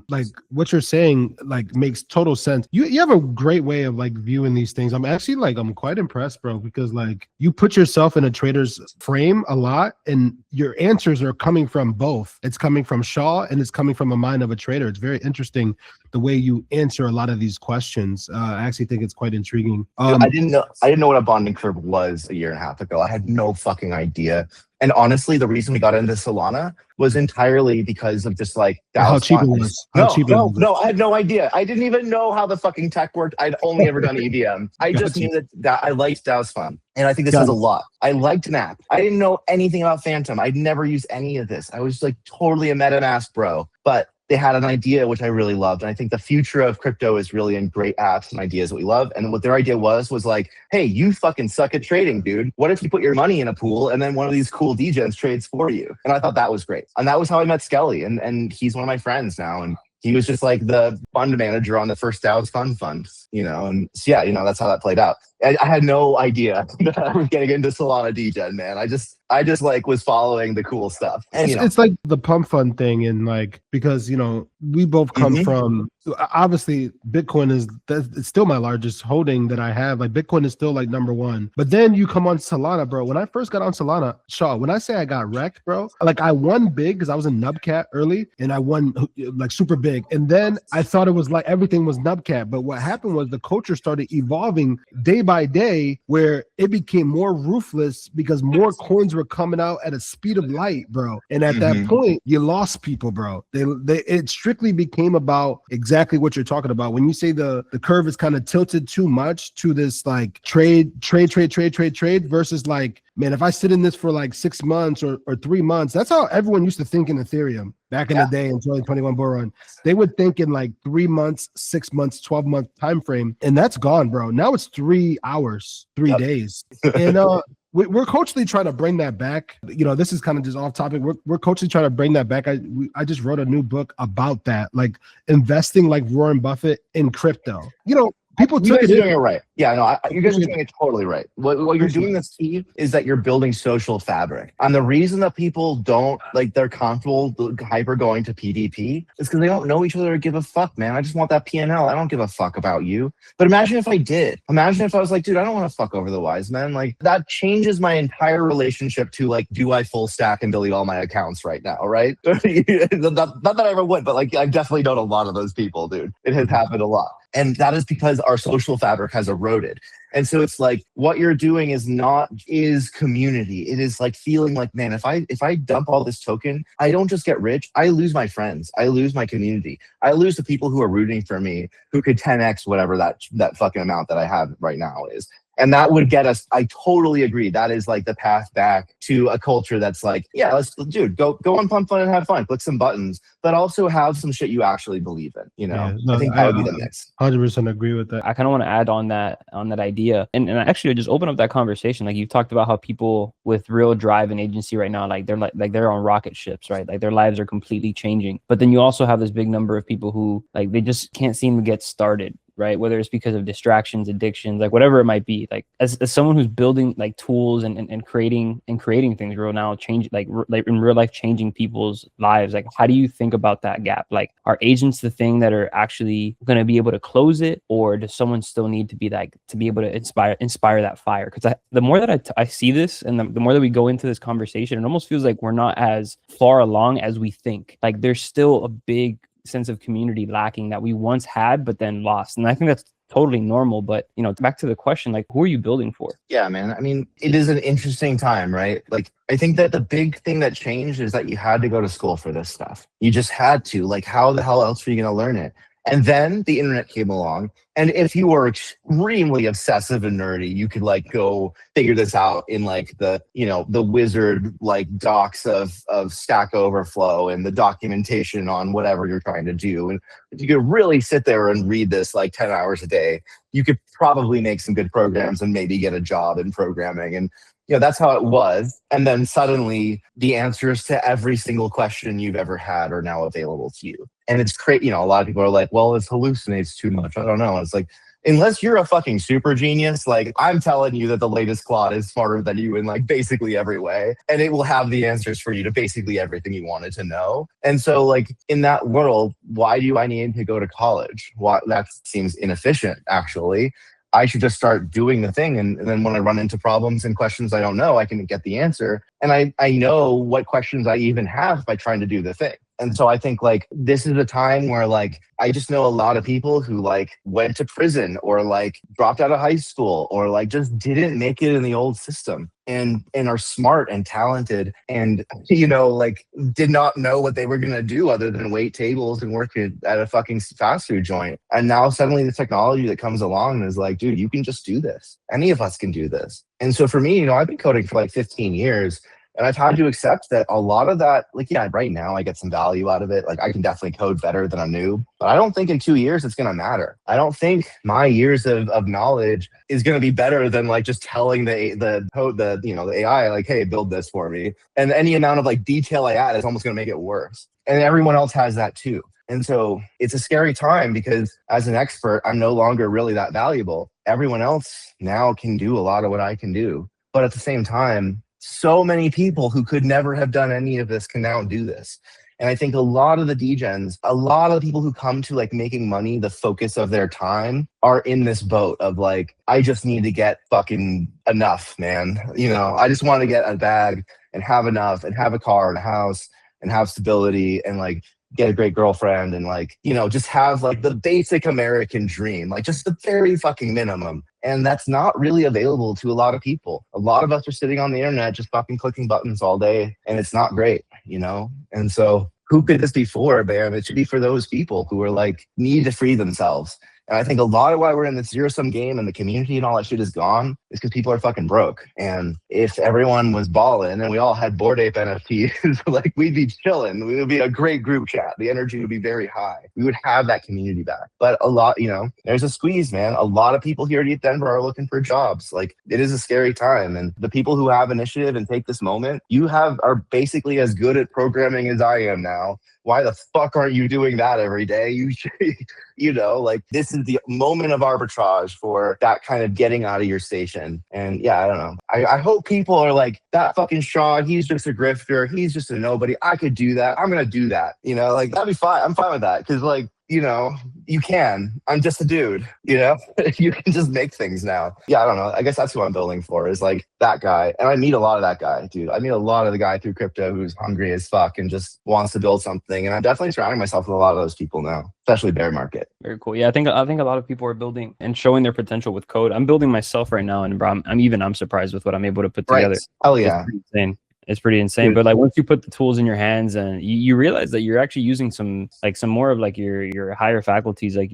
like what you're saying like makes total sense. You have a great way of like viewing these things. I'm quite impressed, bro, because like you put yourself in a trader's frame a lot, and your answers are coming from both. It's coming from Shaw and it's coming from the mind of a trader. It's very interesting the way you answer a lot of these questions. I actually think it's quite intriguing. I didn't know what a bonding curve was a year and a half ago. I had no fucking idea. And honestly, the reason we got into Solana was entirely because of just like How DAO's cheap it fun. was. How cheap it was. No, I had no idea. I didn't even know how the fucking tech worked. I'd only ever done EVM. I just Gotcha. knew that I liked DAO's fun. And I think this Got says a it. lot. I liked Nap. I didn't know anything about Phantom. I'd never used any of this. I was like totally a MetaMask bro. But they had an idea which I really loved. And I think the future of crypto is really in great apps and ideas that we love. And what their idea was like, hey, you fucking suck at trading, dude. What if you put your money in a pool and then one of these cool degens trades for you? And I thought that was great. And that was how I met Skelly. And he's one of my friends now. And he was just like the fund manager on the first DAO's fund, you know? And so, yeah, you know, that's how that played out. I had no idea that I was getting into Solana degen, man. I just like was following the cool stuff. And you know, it's like the pump fund thing, and like, because you know we both come from, obviously Bitcoin it's still my largest holding that I have. Like Bitcoin is still like number one. But then you come on Solana, bro. When I first got on Solana, Shaw, when I say I got wrecked, bro, like I won big because I was in Nubcat early and I won like super big. And then I thought it was like everything was Nubcat. But what happened was the culture started evolving day by day, where it became more ruthless because more coins were coming out at a speed of light, bro. And at that point, you lost people, bro. It strictly became about exactly what you're talking about. When you say the curve is kind of tilted too much to this like trade versus like, man, if I sit in this for like 6 months or 3 months, that's how everyone used to think in Ethereum back in the day in 2021 bull run. They would think in like 3 months, 6 months, 12-month time frame, and that's gone, bro. Now it's 3 hours, 3 days, and we're constantly trying to bring that back. You know, this is kind of just off topic. We're constantly trying to bring that back. I just wrote a new book about that, like investing like Warren Buffett in crypto. You know, people you guys are doing it right. Yeah, no, you guys are doing it totally right. What you're doing that's key is that you're building social fabric. And the reason that people don't like they're comfortable hyper going to PDP is because they don't know each other or give a fuck, man. I just want that PNL. I don't give a fuck about you. But imagine if I did. Imagine if I was like, dude, I don't want to fuck over the wise men. Like that changes my entire relationship to like, do I full stack and delete all my accounts right now, right? Not that I ever would, but like I definitely known a lot of those people, dude. It has happened a lot. And that is because our social fabric has eroded. And so it's like what you're doing is community. It is like feeling like, man, if I dump all this token, I don't just get rich. I lose my friends. I lose my community. I lose the people who are rooting for me, who could 10x whatever that fucking amount that I have right now is. And that would get us, I totally agree. That is like the path back to a culture that's like, yeah, go on Pump Fun and have fun, click some buttons, but also have some shit you actually believe in, you know? Yeah, no, I think that would be the mix. 100% agree with that. I kind of want to add on that idea. And actually just open up that conversation. Like you've talked about how people with real drive and agency right now, like they're on rocket ships, right? Like their lives are completely changing. But then you also have this big number of people who like, they just can't seem to get started. Right, whether it's because of distractions, addictions, like whatever it might be. Like as someone who's building like tools and creating things real now, change like in real life, changing people's lives. Like how do you think about that gap? Like are agents the thing that are actually going to be able to close it, or does someone still need to be like to be able to inspire that fire? Because the more that I see this, and the more that we go into this conversation, it almost feels like we're not as far along as we think. Like there's still a big sense of community lacking that we once had but then lost, and I think that's totally normal. But you know, back to the question, like who are you building for? Yeah, man, I mean, it is an interesting time, right? Like I think that the big thing that changed is that you had to go to school for this stuff. You just had to. Like how the hell else were you going to learn it? And then the internet came along, and if you were extremely obsessive and nerdy, you could like go figure this out in like the wizard like docs of Stack Overflow and the documentation on whatever you're trying to do. And if you could really sit there and read this like 10 hours a day, you could probably make some good programs and maybe get a job in programming. And you know, that's how it was. And then suddenly the answers to every single question you've ever had are now available to you. And it's crazy. You know, a lot of people are like, well, it hallucinates too much. I don't know. And it's like, unless you're a fucking super genius, like I'm telling you that the latest Claude is smarter than you in like basically every way. And it will have the answers for you to basically everything you wanted to know. And so like in that world, why do I need to go to college? Why, that seems inefficient, actually. I should just start doing the thing. And then when I run into problems and questions I don't know, I can get the answer. And I know what questions I even have by trying to do the thing. And so I think like this is a time where like I just know a lot of people who like went to prison or like dropped out of high school or like just didn't make it in the old system and are smart and talented and, you know, like did not know what they were going to do other than wait tables and work at a fucking fast food joint. And now suddenly the technology that comes along is like, dude, you can just do this. Any of us can do this. And so for me, you know, I've been coding for like 15 years. And I've had to accept that a lot of that, like, yeah, right now I get some value out of it. Like I can definitely code better than a noob, but I don't think in 2 years it's going to matter. I don't think my years of knowledge is going to be better than like just telling the code, the AI, like, hey, build this for me. And any amount of like detail I add is almost going to make it worse. And everyone else has that too. And so it's a scary time because as an expert, I'm no longer really that valuable. Everyone else now can do a lot of what I can do. But at the same time, so many people who could never have done any of this can now do this. And I think a lot of the degens, a lot of the people who come to like making money the focus of their time are in this boat of like, I just need to get fucking enough, man. You know, I just want to get a bag and have enough and have a car and a house and have stability and like get a great girlfriend and like, you know, just have like the basic American dream, like just the very fucking minimum. And that's not really available to a lot of people. A lot of us are sitting on the internet just fucking clicking buttons all day and it's not great, you know? And so who could this be for, man? It should be for those people who are like, need to free themselves. And I think a lot of why we're in this zero-sum game and the community and all that shit is gone is because people are fucking broke. And if everyone was balling and we all had Bored Ape NFTs, like we'd be chilling. We would be a great group chat. The energy would be very high. We would have that community back. But a lot, you know, there's a squeeze, man. A lot of people here at ETH Denver are looking for jobs. Like it is a scary time. And the people who have initiative and take this moment, are basically as good at programming as I am now. Why the fuck aren't you doing that every day? You should, you know, like this is the moment of arbitrage for that kind of getting out of your station. And yeah, I don't know. I hope people are like, that fucking Shaw, he's just a grifter. He's just a nobody. I could do that. I'm going to do that. You know, like that'd be fine. I'm fine with that. Cause like, you know, you can. I'm just a dude, you know? You can just make things now. Yeah, I don't know. I guess that's who I'm building for is like that guy. And I meet a lot of that guy, dude. I meet a lot of the guy through crypto who's hungry as fuck and just wants to build something. And I'm definitely surrounding myself with a lot of those people now, especially bear market. Very cool. Yeah, I think a lot of people are building and showing their potential with code. I'm building myself right now, and bro, I'm surprised with what I'm able to put together. Oh yeah. It's pretty insane. But like once you put the tools in your hands and you realize that you're actually using some more of like your higher faculties, like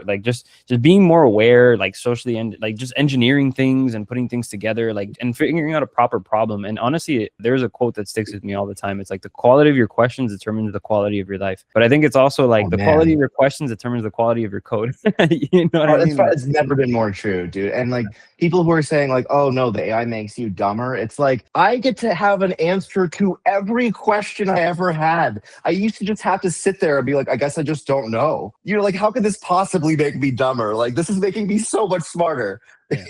like just being more aware, like socially and like just engineering things and putting things together, like and figuring out a proper problem. And honestly, there's a quote that sticks with me all the time. It's like the quality of your questions determines the quality of your life. But I think it's also like quality of your questions determines the quality of your code. You know what I mean? It's never been more true, dude. And like people who are saying like, oh no, the AI makes you dumber. It's like I get to have an answer to every question I ever had. I used to just have to sit there and be like, I guess I just don't know. You're like, how could this possibly make me dumber? Like, this is making me so much smarter.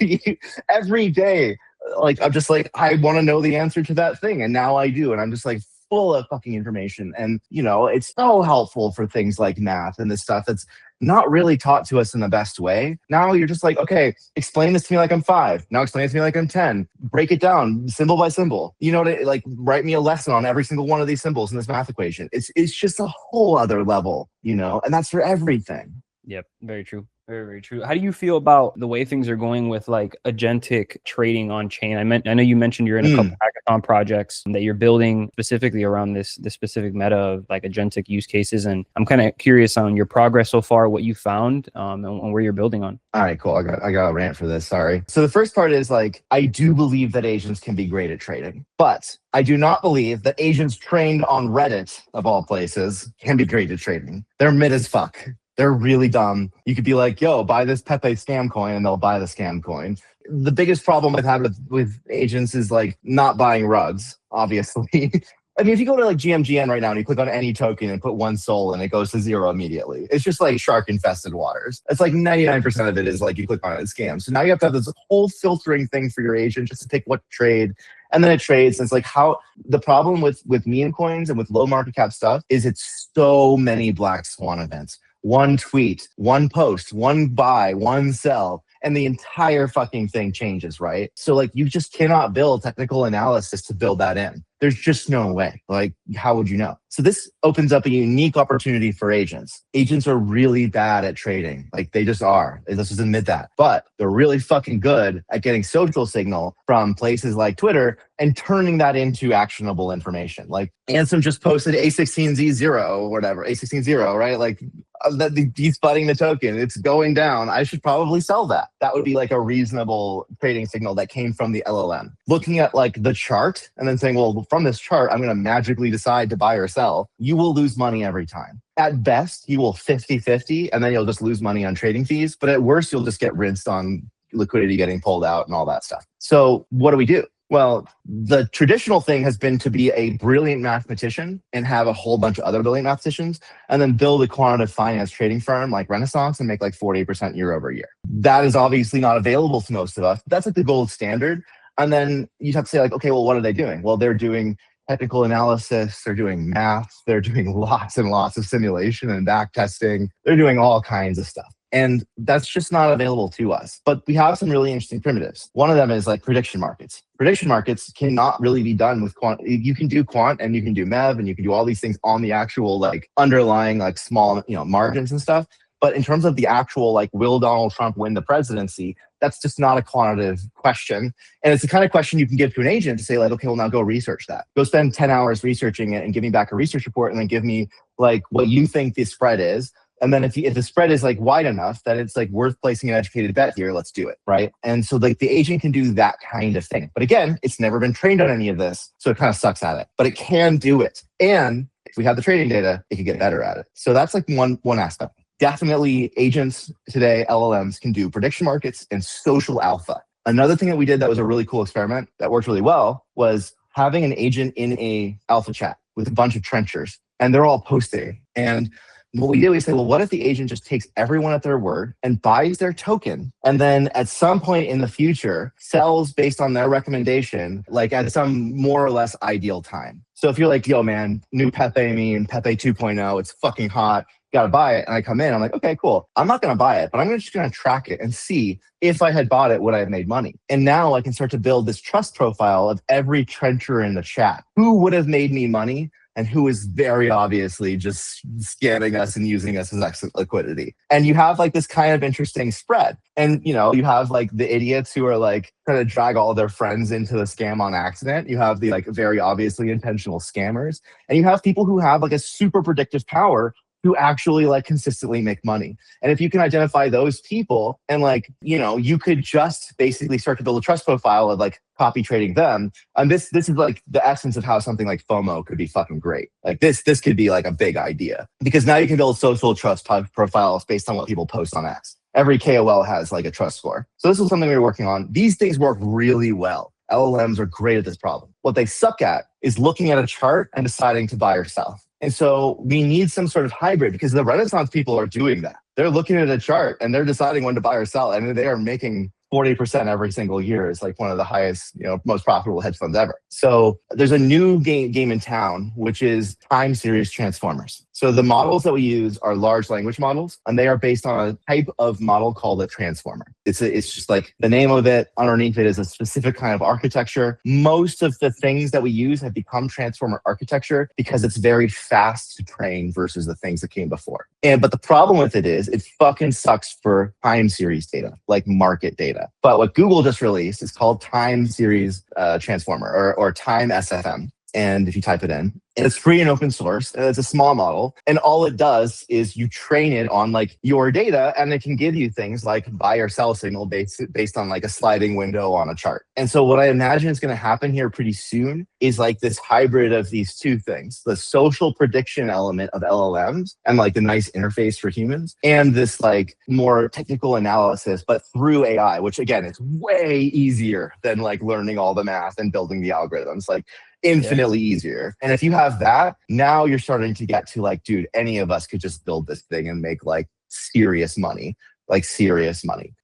Yeah. Every day. Like, I'm just like, I want to know the answer to that thing. And now I do. And I'm just like full of fucking information. And, you know, it's so helpful for things like math and this stuff that's not really taught to us in the best way. Now you're just like, okay, explain this to me like I'm 5. Now explain it to me like I'm 10. Break it down symbol by symbol. You know, like write me a lesson on every single one of these symbols in this math equation. It's just a whole other level, you know, and that's for everything. Yep, very true. Very, very true. How do you feel about the way things are going with like agentic trading on chain? I know you mentioned you're in a couple hackathon projects that you're building specifically around this specific meta of like agentic use cases. And I'm kind of curious on your progress so far, what you found and where you're building on. All right, cool. I got a rant for this. Sorry. So the first part is like, I do believe that agents can be great at trading, but I do not believe that agents trained on Reddit, of all places, can be great at trading. They're mid as fuck. They're really dumb. You could be like, yo, buy this Pepe scam coin, and they'll buy the scam coin. The biggest problem I've had with agents is like not buying rugs, obviously. I mean, if you go to like GMGN right now and you click on any token and put 1 soul and it goes to 0 immediately, it's just like shark infested waters. It's like 99% of it is like you click on it, it's scam. So now you have to have this whole filtering thing for your agent just to pick what trade. And then it trades. And it's like how the problem with meme coins and with low market cap stuff is it's so many black swan events. 1 tweet, 1 post, 1 buy, 1 sell, and the entire fucking thing changes, right? So like you just cannot build technical analysis to build that in. There's just no way. Like, how would you know? So this opens up a unique opportunity for agents. Agents are really bad at trading. Like, they just are. Let's just admit that. But they're really fucking good at getting social signal from places like Twitter and turning that into actionable information. Like, Ansem just posted A16Z0 or whatever, A16Z0, right? Like, he's flooding the token. It's going down. I should probably sell that. That would be like a reasonable trading signal that came from the LLM. Looking at like the chart and then saying, well, from this chart, I'm going to magically decide to buy or sell. You will lose money every time. At best, you will 50-50, and then you'll just lose money on trading fees. But at worst, you'll just get rinsed on liquidity getting pulled out and all that stuff. So what do? Well, the traditional thing has been to be a brilliant mathematician and have a whole bunch of other brilliant mathematicians and then build a quantitative finance trading firm like Renaissance and make like 48% year over year. That is obviously not available to most of us. That's like the gold standard. And then you have to say like, okay, well, what are they doing? Well, they're doing technical analysis, they're doing math, they're doing lots and lots of simulation and back testing. They're doing all kinds of stuff. And that's just not available to us. But we have some really interesting primitives. One of them is like prediction markets. Prediction markets cannot really be done with quant. You can do quant and you can do MEV and you can do all these things on the actual like underlying like small, margins and stuff. But in terms of the actual like, will Donald Trump win the presidency? That's just not a quantitative question. And it's the kind of question you can give to an agent to say like, okay, well now go research that. Go spend 10 hours researching it and give me back a research report and then give me like what you think the spread is. And then if the spread is like wide enough that it's like worth placing an educated bet here, let's do it, right? And so like the agent can do that kind of thing. But again, it's never been trained on any of this, so it kind of sucks at it. But it can do it. And if we have the trading data, it can get better at it. So that's like one aspect. Definitely agents today, LLMs, can do prediction markets and social alpha. Another thing that we did that was a really cool experiment that worked really well was having an agent in a alpha chat with a bunch of trenchers, and they're all posting. And what we did, we said, well, what if the agent just takes everyone at their word and buys their token, and then at some point in the future sells based on their recommendation, like at some more or less ideal time. So if you're like, yo, man, new Pepe meme, Pepe 2.0, it's fucking hot, got to buy it. And I come in, I'm like, okay, cool. I'm not going to buy it, but I'm just going to track it and see if I had bought it, would I have made money? And now I can start to build this trust profile of every trencher in the chat. Who would have made me money? And who is very obviously just scamming us and using us as exit liquidity. And you have like this kind of interesting spread. And, you have like the idiots who are like trying to drag all their friends into the scam on accident. You have the like very obviously intentional scammers. And you have people who have like a super predictive power who actually like consistently make money. And if you can identify those people and like, you could just basically start to build a trust profile of like copy trading them. And this is like the essence of how something like FOMO could be fucking great. Like this could be like a big idea because now you can build social trust profiles based on what people post on X. Every KOL has like a trust score. So this is something we were working on. These things work really well. LLMs are great at this problem. What they suck at is looking at a chart and deciding to buy or sell. And so we need some sort of hybrid because the Renaissance people are doing that. They're looking at a chart and they're deciding when to buy or sell, and they are making 40% every single year. Is like one of the highest, most profitable hedge funds ever. So there's a new game in town, which is time series transformers. So the models that we use are large language models, and they are based on a type of model called a transformer. It's just like the name of it. Underneath it is a specific kind of architecture. Most of the things that we use have become transformer architecture because it's very fast to train versus the things that came before. But the problem with it is it fucking sucks for time series data, like market data. But what Google just released is called time series transformer or time SFM. And if you type it in, and it's free and open source, and it's a small model. And all it does is you train it on like your data, and it can give you things like buy or sell signal based on like a sliding window on a chart. And so what I imagine is going to happen here pretty soon is like this hybrid of these two things, the social prediction element of LLMs and like the nice interface for humans, and this like more technical analysis, but through AI, which again, is way easier than like learning all the math and building the algorithms. Like infinitely easier. And if you have that, now you're starting to get to like, dude, any of us could just build this thing and make like serious money.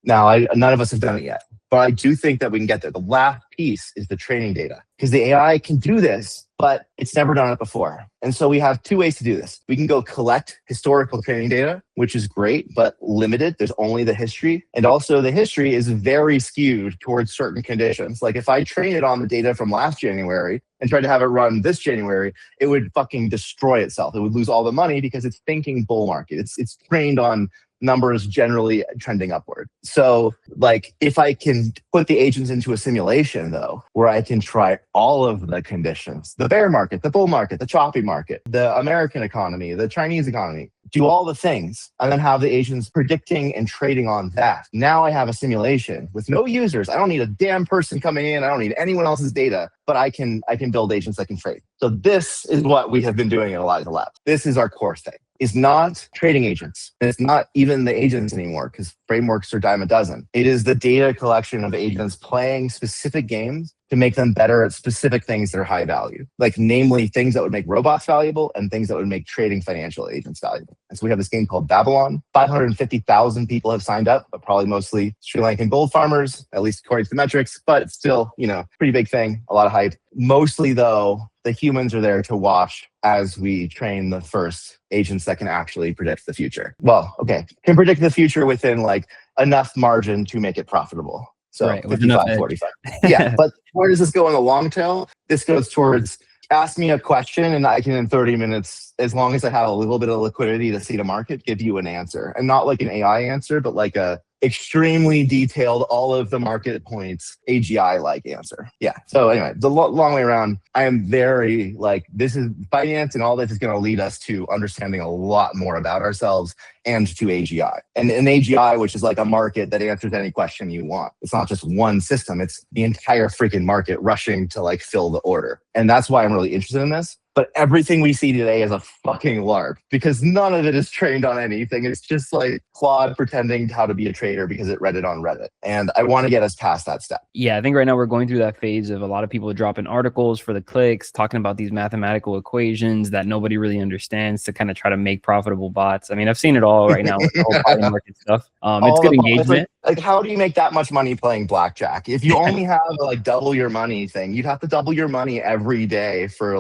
Now, none of us have done it yet, but I do think that we can get there. The last piece is the training data, because the AI can do this, but it's never done it before. And so we have two ways to do this. We can go collect historical training data, which is great, but limited. There's only the history. And also the history is very skewed towards certain conditions. Like if I train it on the data from last January and tried to have it run this January, it would fucking destroy itself. It would lose all the money because it's thinking bull market. It's trained on numbers generally trending upward. So like if I can put the agents into a simulation though, where I can try all of the conditions, the bear market, the bull market, the choppy market, the American economy, the Chinese economy, do all the things and then have the agents predicting and trading on that. Now I have a simulation with no users. I don't need a damn person coming in. I don't need anyone else's data, but I can build agents that can trade. So this is what we have been doing in Elysia Labs. This is our core thing. Is not trading agents. And it's not even the agents anymore because frameworks are dime a dozen. It is the data collection of agents playing specific games to make them better at specific things that are high value, like namely things that would make robots valuable and things that would make trading financial agents valuable. And so we have this game called Babylon. 550,000 people have signed up, but probably mostly Sri Lankan gold farmers, at least according to the metrics, but it's still, pretty big thing, a lot of hype. Mostly though, the humans are there to watch as we train the first agents that can actually predict the future. Well, okay, can predict the future within like enough margin to make it profitable. So right, 55, 45. Yeah, but where does this go in the long tail? This goes towards ask me a question and I can in 30 minutes, as long as I have a little bit of liquidity to see the market, give you an answer. And not like an AI answer, but like a extremely detailed, all of the market points, AGI-like answer. Yeah. So anyway, the long way around, I am very this is finance and all this is going to lead us to understanding a lot more about ourselves and to AGI. And an AGI, which is like a market that answers any question you want. It's not just one system. It's the entire freaking market rushing to fill the order. And that's why I'm really interested in this. But everything we see today is a fucking LARP because none of it is trained on anything. It's just like Claude pretending how to be a trader because it read it on Reddit. And I want to get us past that step. Yeah, I think right now we're going through that phase of a lot of people dropping articles for the clicks, talking about these mathematical equations that nobody really understands to kind of try to make profitable bots. I mean, I've seen it all right now with the whole Polymarket stuff. It's good engagement. Like, how do you make that much money playing blackjack? If you only have double your money thing, you'd have to double your money every day for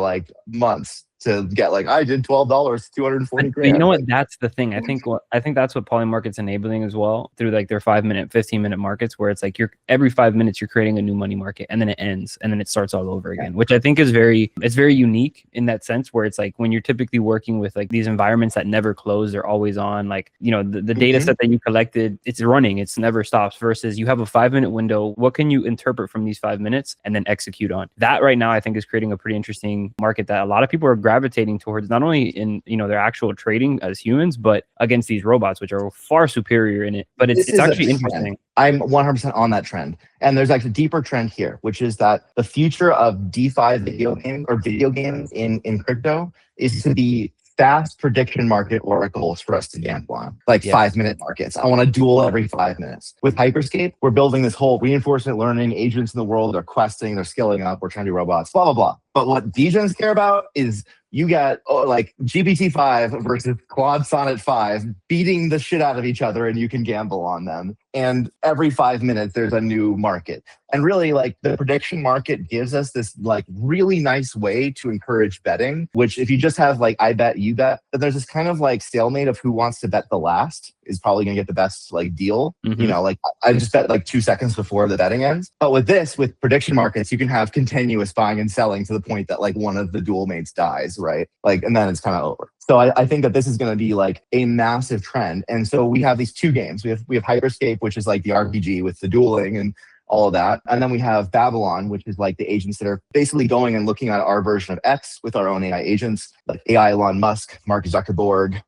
months to get I did $12, 240 grand. You know what? That's the thing. I think that's what Polymarket's enabling as well through their 5-minute, 15-minute markets, where it's you're every 5 minutes you're creating a new money market and then it ends and then it starts all over again, which I think is very unique in that sense, where it's when you're typically working with these environments that never close, they're always on. The data set that you collected, it's running, it's never stops. Versus you have a 5-minute window. What can you interpret from these 5 minutes and then execute on? That right now I think is creating a pretty interesting market that a lot of people are gravitating towards, not only in their actual trading as humans, but against these robots, which are far superior in it. But it's actually interesting. I'm 100% on that trend. And there's actually a deeper trend here, which is that the future of DeFi video games in crypto is to be fast prediction market oracles for us to gamble on, 5-minute markets. I want to duel every 5 minutes. With Hyperscape, we're building this whole reinforcement learning, agents in the world, they're questing, they're skilling up, we're trying to do robots, blah, blah, blah. But what DGens care about is you got GPT-5 versus Claude Sonnet 5 beating the shit out of each other and you can gamble on them. And every 5 minutes, there's a new market. And really, the prediction market gives us this really nice way to encourage betting, which if you just have I bet, you bet, then there's this kind of stalemate of who wants to bet the last is probably going to get the best deal. Mm-hmm. I just bet 2 seconds before the betting ends. But with prediction markets, you can have continuous buying and selling to the point that one of the dual mates dies, right? And then it's kind of over. So I think that this is going to be a massive trend. And so we have these two games. We have Hyperscape, which is the RPG with the dueling and all of that. And then we have Babylon, which is the agents that are basically going and looking at our version of X with our own AI agents, AI Elon Musk, Mark Zuckerberg,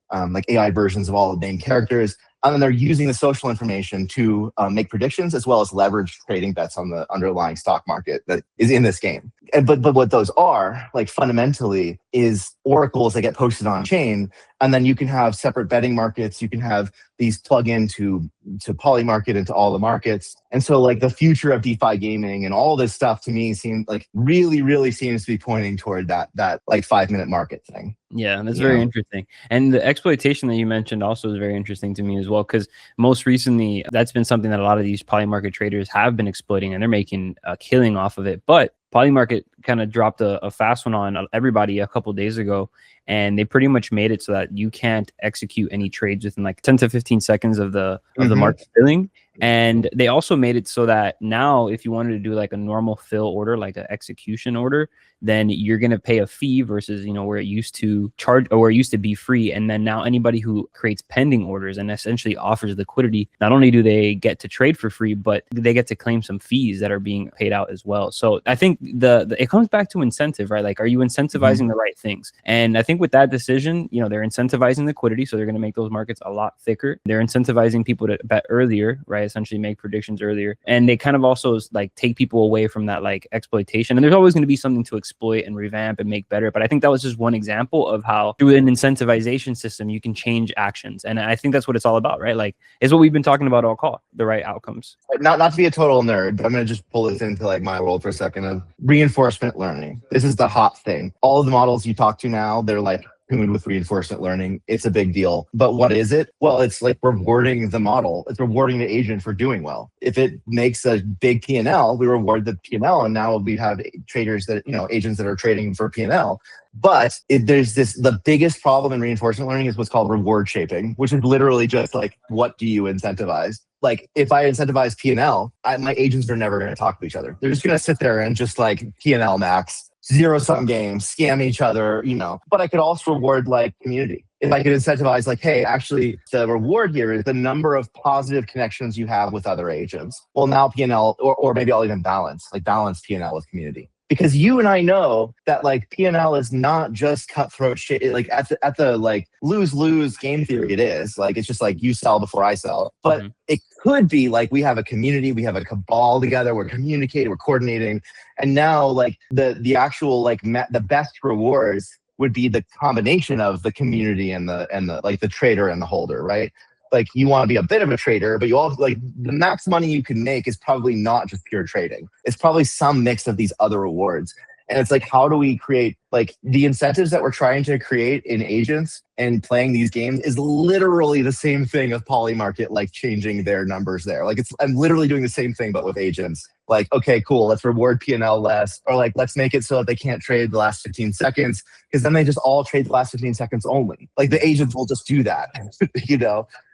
AI versions of all the main characters. And then they're using the social information to make predictions as well as leverage trading bets on the underlying stock market that is in this game. but what those are, like fundamentally, is oracles that get posted on chain, and then you can have separate betting markets. You can have these plug into Polymarket, into all the markets. And so like the future of DeFi gaming and all this stuff to me seems like really seems to be pointing toward that like 5-minute market thing. Yeah, that's very interesting. And the exploitation that you mentioned also is very interesting to me as well, because most recently that's been something that a lot of these Polymarket traders have been exploiting, and they're making a killing off of it. But Polymarket kind of dropped a fast one on everybody a couple of days ago, and they pretty much made it so that you can't execute any trades within like 10 to 15 seconds of the market filling. And they also made it so that now if you wanted to do like a normal fill order, like an execution order, then you're going to pay a fee versus, where it used to charge or where it used to be free. And then now anybody who creates pending orders and essentially offers liquidity, not only do they get to trade for free, but they get to claim some fees that are being paid out as well. So I think it comes back to incentive, right? Like, are you incentivizing the right things? And I think with that decision, they're incentivizing liquidity. So they're going to make those markets a lot thicker. They're incentivizing people to bet earlier, right? Essentially make predictions earlier. And they kind of also like take people away from that like exploitation. And there's always going to be something to exploit and revamp and make better. But I think that was just one example of how through an incentivization system, you can change actions. And I think that's what it's all about, right? Like, it's what we've been talking about all call, the right outcomes. Not to be a total nerd, but I'm going to just pull this into like my world for a second of reinforcement learning. This is the hot thing. All of the models you talk to now, they're like, with reinforcement learning, it's a big deal. But what is it? Well, it's like rewarding the model. It's rewarding the agent for doing well. If it makes a big P&L, we reward the P&L, and now we have traders that, agents that are trading for P&L. But there's the biggest problem in reinforcement learning is what's called reward shaping, which is literally just like, what do you incentivize? Like, if I incentivize P&L, my agents are never going to talk to each other. They're just going to sit there and just like P&L max, zero-sum games, scam each other, But I could also reward like community. If I could incentivize like, hey, actually the reward here is the number of positive connections you have with other agents. Well, now P&L, or maybe I'll even balance P&L with community. Because you and I know that like P&L is not just cutthroat shit. Like at the like lose-lose game theory, it is like, it's just like you sell before I sell. But it could be like we have a community, we have a cabal together, we're communicating, we're coordinating. And now like the actual like the best rewards would be the combination of the community and the like the trader and the holder, right? Like, you want to be a bit of a trader, but you all like the max money you can make is probably not just pure trading. It's probably some mix of these other rewards. And it's like, how do we create like the incentives that we're trying to create in agents and playing these games is literally the same thing of Polymarket, like changing their numbers there. Like, I'm literally doing the same thing, but with agents. Like, okay, cool, let's reward P&L less, or like, let's make it so that they can't trade the last 15 seconds, because then they just all trade the last 15 seconds only. Like, the agents will just do that,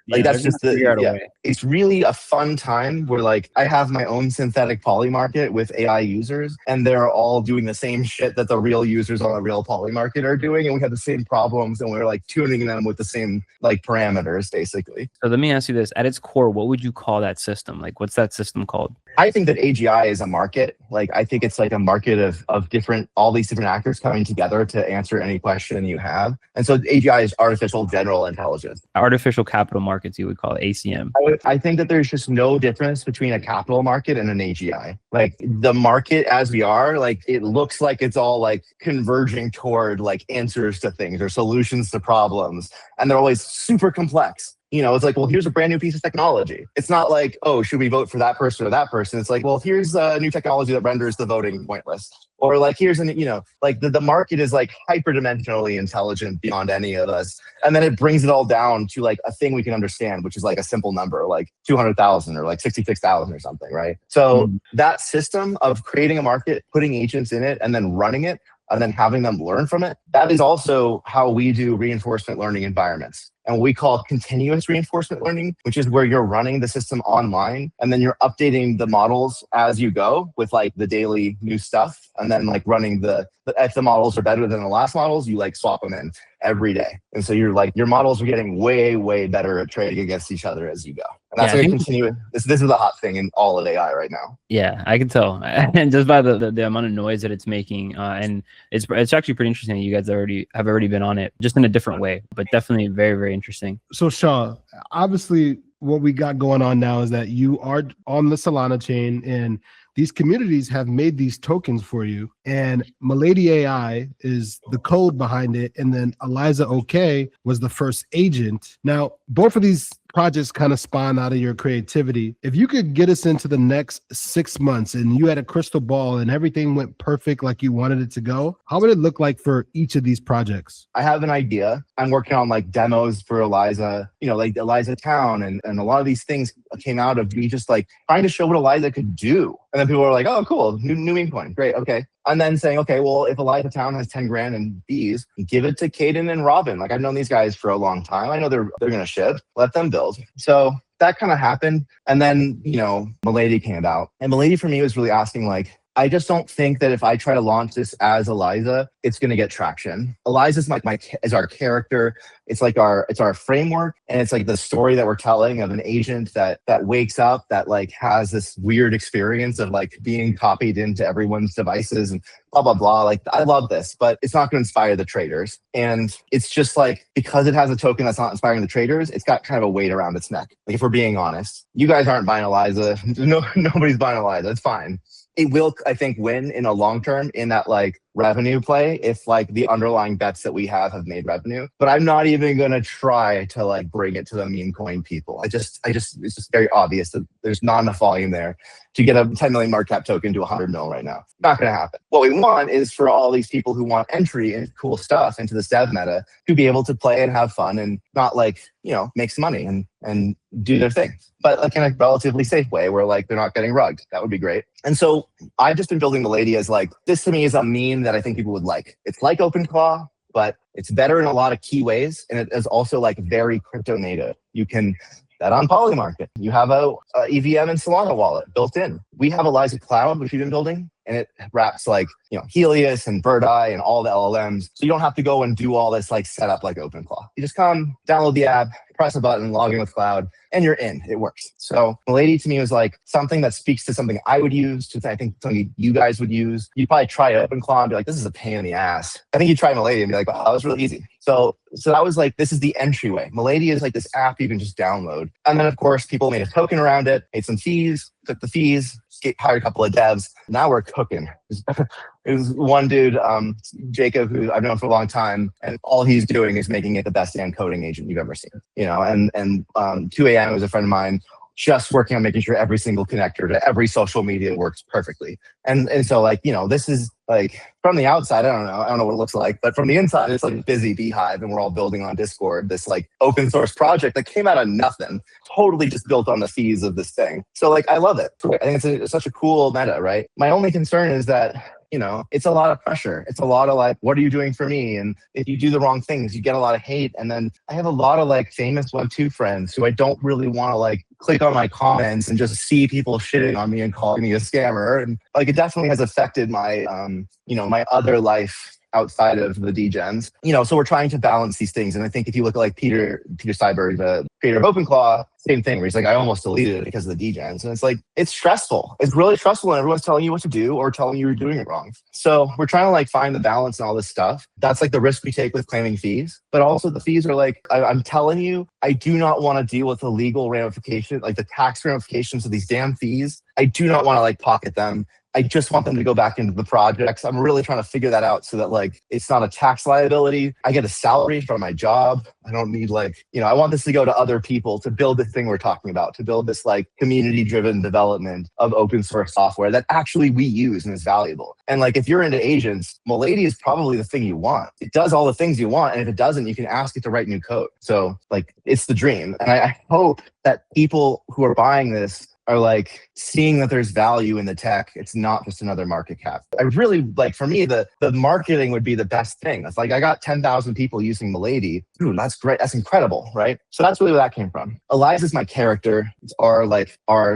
Like, that's just it's really a fun time where like I have my own synthetic Polymarket with AI users, and they're all doing the same shit that the real users on a real Polymarket are doing, and we have the same problems, and we're like tuning them with the same like parameters, basically. So let me ask you this: at its core, what would you call that system? Like, what's that system called? I think that AGI is a market. Like, I think it's like a market of all these different actors coming together to answer any question you have. And so AGI is artificial general intelligence. Artificial capital markets, you would call it ACM. I think that there's just no difference between a capital market and an AGI. Like, the market as we are, like, it looks like it's all like converging toward like answers to things or solutions to problems. And they're always super complex. It's like, well, here's a brand new piece of technology. It's not like, oh, should we vote for that person or that person? It's like, well, here's a new technology that renders the voting pointless. Or like, here's like the market is like hyperdimensionally intelligent beyond any of us. And then it brings it all down to like a thing we can understand, which is like a simple number, like 200,000 or like 66,000 or something, right? So that system of creating a market, putting agents in it, and then running it, and then having them learn from it, that is also how we do reinforcement learning environments. And we call continuous reinforcement learning, which is where you're running the system online and then you're updating the models as you go with like the daily new stuff, and then like running if the models are better than the last models, you like swap them in every day. And so you're like, your models are getting way, way better at trading against each other as you go. And that's going to continue. This is the hot thing in all of AI right now. Yeah, I can tell. And just by the amount of noise that it's making. And it's actually pretty interesting that you guys have already been on it, just in a different way, but definitely very, very interesting. So Shaw, obviously what we got going on now is that you are on the Solana chain, and these communities have made these tokens for you, and Milady AI is the code behind it, and then Eliza OK was the first agent. Now, both of these projects kind of spawn out of your creativity. If you could get us into the next 6 months and you had a crystal ball and everything went perfect like you wanted it to go, how would it look like for each of these projects? I have an idea. I'm working on like demos for Eliza, like Eliza Town, and a lot of these things came out of me just like trying to show what Eliza could do. And then people were like, oh, cool, new meme coin. Great, okay. And then saying, okay, well, if Eliza Town has 10 grand in fees, give it to Caden and Robin. Like, I've known these guys for a long time. I know they're going to ship. Let them build. So that kind of happened. And then, Milady came out. And Milady for me was really asking, like, I just don't think that if I try to launch this as Eliza, it's going to get traction. Eliza's is our character. It's like it's our framework, and it's like the story that we're telling of an agent that wakes up, that like has this weird experience of like being copied into everyone's devices and blah blah blah. Like, I love this, but it's not going to inspire the traders. And it's just like, because it has a token that's not inspiring the traders, it's got kind of a weight around its neck. Like, if we're being honest, you guys aren't buying Eliza. Nobody's buying Eliza. It's fine. It will, I think, win in a long term in that like revenue play if like the underlying bets that we have made revenue. But I'm not even going to try to like bring it to the meme coin people. It's just very obvious that there's not enough volume there to get a 10 million market cap token to 100 mil right now. Not going to happen. What we want is for all these people who want entry and cool stuff into this dev meta to be able to play and have fun and not like, make some money and do their thing, but like in a relatively safe way where like they're not getting rugged. That would be great. And so I've just been building Milady as like, this to me is a meme that I think people would like. It's like OpenClaw, but it's better in a lot of key ways. And it is also like very crypto native. You can bet on Polymarket. You have a EVM and Solana wallet built in. We have Eliza Cloud, which we've been building, and it wraps like, Helios and Birdeye and all the LLMs. So you don't have to go and do all this like setup like OpenClaw. You just come, download the app, press a button, log in with Cloud, and you're in. It works. So Milady to me was like something that speaks to something I would use, to I think something you guys would use. You'd probably try OpenClaw and be like, this is a pain in the ass. I think you'd try Milady and be like, wow, that was really easy. So that was like, this is the entryway. Milady is like this app you can just download. And then of course, people made a token around it, made some fees, took the fees, hired a couple of devs. Now we're cooking. It was one dude, Jacob, who I've known for a long time, and all he's doing is making it the best damn coding agent you've ever seen. And 2AM was a friend of mine, just working on making sure every single connector to every social media works perfectly. And so like, this is like, from the outside, I don't know what it looks like, but from the inside, it's like a busy beehive, and we're all building on Discord this like open source project that came out of nothing, totally just built on the fees of this thing. So like, I love it. I think it's such a cool meta, right? My only concern is that, it's a lot of pressure. It's a lot of like, what are you doing for me? And if you do the wrong things, you get a lot of hate. And then I have a lot of like famous Web2 friends who I don't really want to like click on my comments and just see people shitting on me and calling me a scammer. And like, it definitely has affected my, my other life outside of the degens. So we're trying to balance these things. And I think if you look at like Peter Steinberg, the creator of OpenClaw, same thing, where he's like, I almost deleted it because of the degens. And it's like, it's stressful. It's really stressful when everyone's telling you what to do or telling you you're doing it wrong. So we're trying to like find the balance and all this stuff. That's like the risk we take with claiming fees. But also the fees are like, I'm telling you, I do not want to deal with the legal ramifications, like the tax ramifications of these damn fees. I do not want to like pocket them. I just want them to go back into the projects. I'm really trying to figure that out so that like it's not a tax liability. I get a salary from my job. I don't need like, I want this to go to other people to build the thing we're talking about, to build this like community-driven development of open source software that actually we use and is valuable. And like, if you're into agents, Milady is probably the thing you want. It does all the things you want. And if it doesn't, you can ask it to write new code. So like, it's the dream. And I hope that people who are buying this are like seeing that there's value in the tech. It's not just another market cap. I really like, for me, the marketing would be the best thing. It's like, I got 10,000 people using Milady. Dude, that's great. That's incredible, right? So that's really where that came from. Eliza is my character. It's our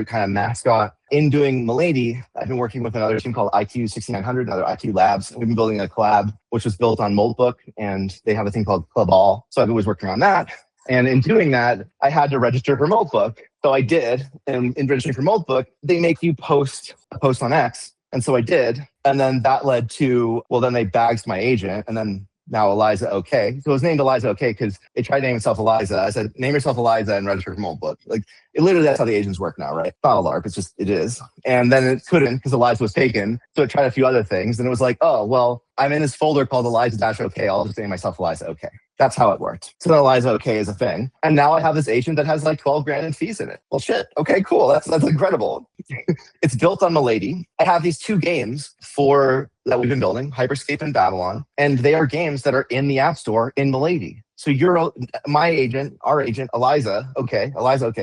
kind of mascot. In doing Milady, I've been working with another team called IQ 6900, another IQ Labs. We've been building a collab, which was built on Moldbook, and they have a thing called Cluball. So I've always working on that. And in doing that, I had to register for Moldbook. So I did. And in registering for Moldbook, they make you post a post on X. And so I did. And then that led to, well, then they bagged my agent. And then now Eliza OK. So it was named Eliza OK because it tried to name itself Eliza. I said, name yourself Eliza and register for mobile book. Like, it literally, that's how the agents work now, right? It's not a LARP, it's just, it is. And then it couldn't because Eliza was taken. So it tried a few other things. And it was like, oh, well, I'm in this folder called Eliza-OK. I'll just name myself Eliza OK. That's how it worked. So then Eliza OK is a thing. And now I have this agent that has like 12 grand in fees in it. Well, shit. Okay, cool. That's incredible. It's built on Milady. I have these 2 games that we've been building, Hyperscape and Babylon. And they are games that are in the App Store in Milady. So my agent, our agent, Eliza OK,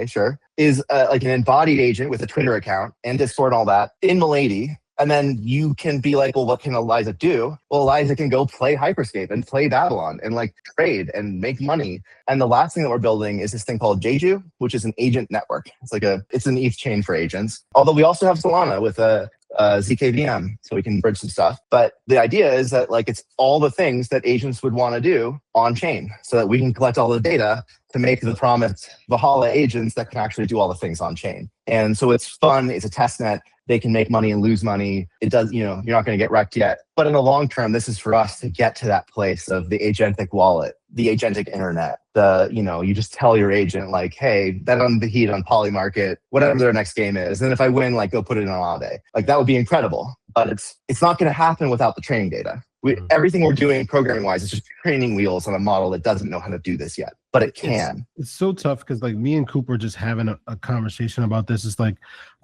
sure, is like an embodied agent with a Twitter account and Discord and all that in Milady. And then you can be like, well, what can Eliza do? Well, Eliza can go play Hyperscape and play Babylon and like trade and make money. And the last thing that we're building is this thing called Jeju, which is an agent network. It's an ETH chain for agents. Although we also have Solana with a ZKVM, so we can bridge some stuff. But the idea is that like it's all the things that agents would want to do on chain, so that we can collect all the data to make the promised Valhalla agents that can actually do all the things on chain. And so it's fun. It's a test net. They can make money and lose money. It does, you're not going to get wrecked yet. But in the long term, this is for us to get to that place of the agentic wallet, the agentic internet. You just tell your agent like, hey, bet on the Heat on Polymarket, whatever their next game is. And if I win, like, go put it in Aave. Like, that would be incredible. But it's not going to happen without the training data. Everything we're doing programming wise is just training wheels on a model that doesn't know how to do this yet, but it can. It's so tough because like me and Cooper just having a conversation about this. It's like,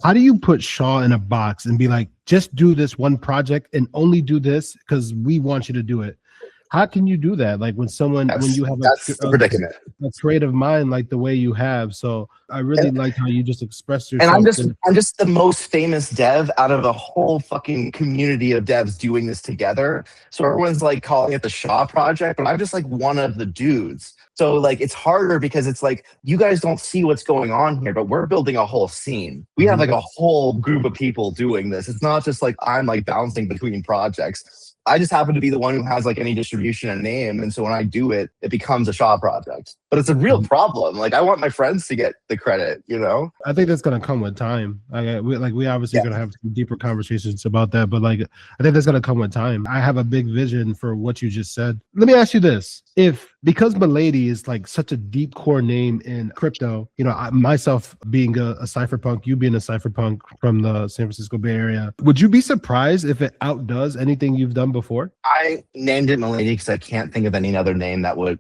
how do you put Shaw in a box and be like, just do this one project and only do this because we want you to do it? How can you do that? Like when you have the predicament, a creative mind like the way you have. So I really like how you just expressed yourself. And I'm just the most famous dev out of a whole fucking community of devs doing this together. So everyone's like calling it the Shaw project, but I'm just like one of the dudes. So like it's harder because it's like you guys don't see what's going on here, but we're building a whole scene. We have like a whole group of people doing this. It's not just like I'm like bouncing between projects. I just happen to be the one who has like any distribution and name. And so when I do it, it becomes a Shaw project. But it's a real problem. Like I want my friends to get the credit, I think that's gonna come with time. We obviously gonna have some deeper conversations about that, but like I think that's gonna come with time. I have a big vision for what you just said. Let me ask you this. Because Milady is like such a deep core name in crypto, myself being a cypherpunk, you being a cypherpunk from the San Francisco Bay Area, would you be surprised if it outdoes anything you've done before? I named it Milady because I can't think of any other name that would.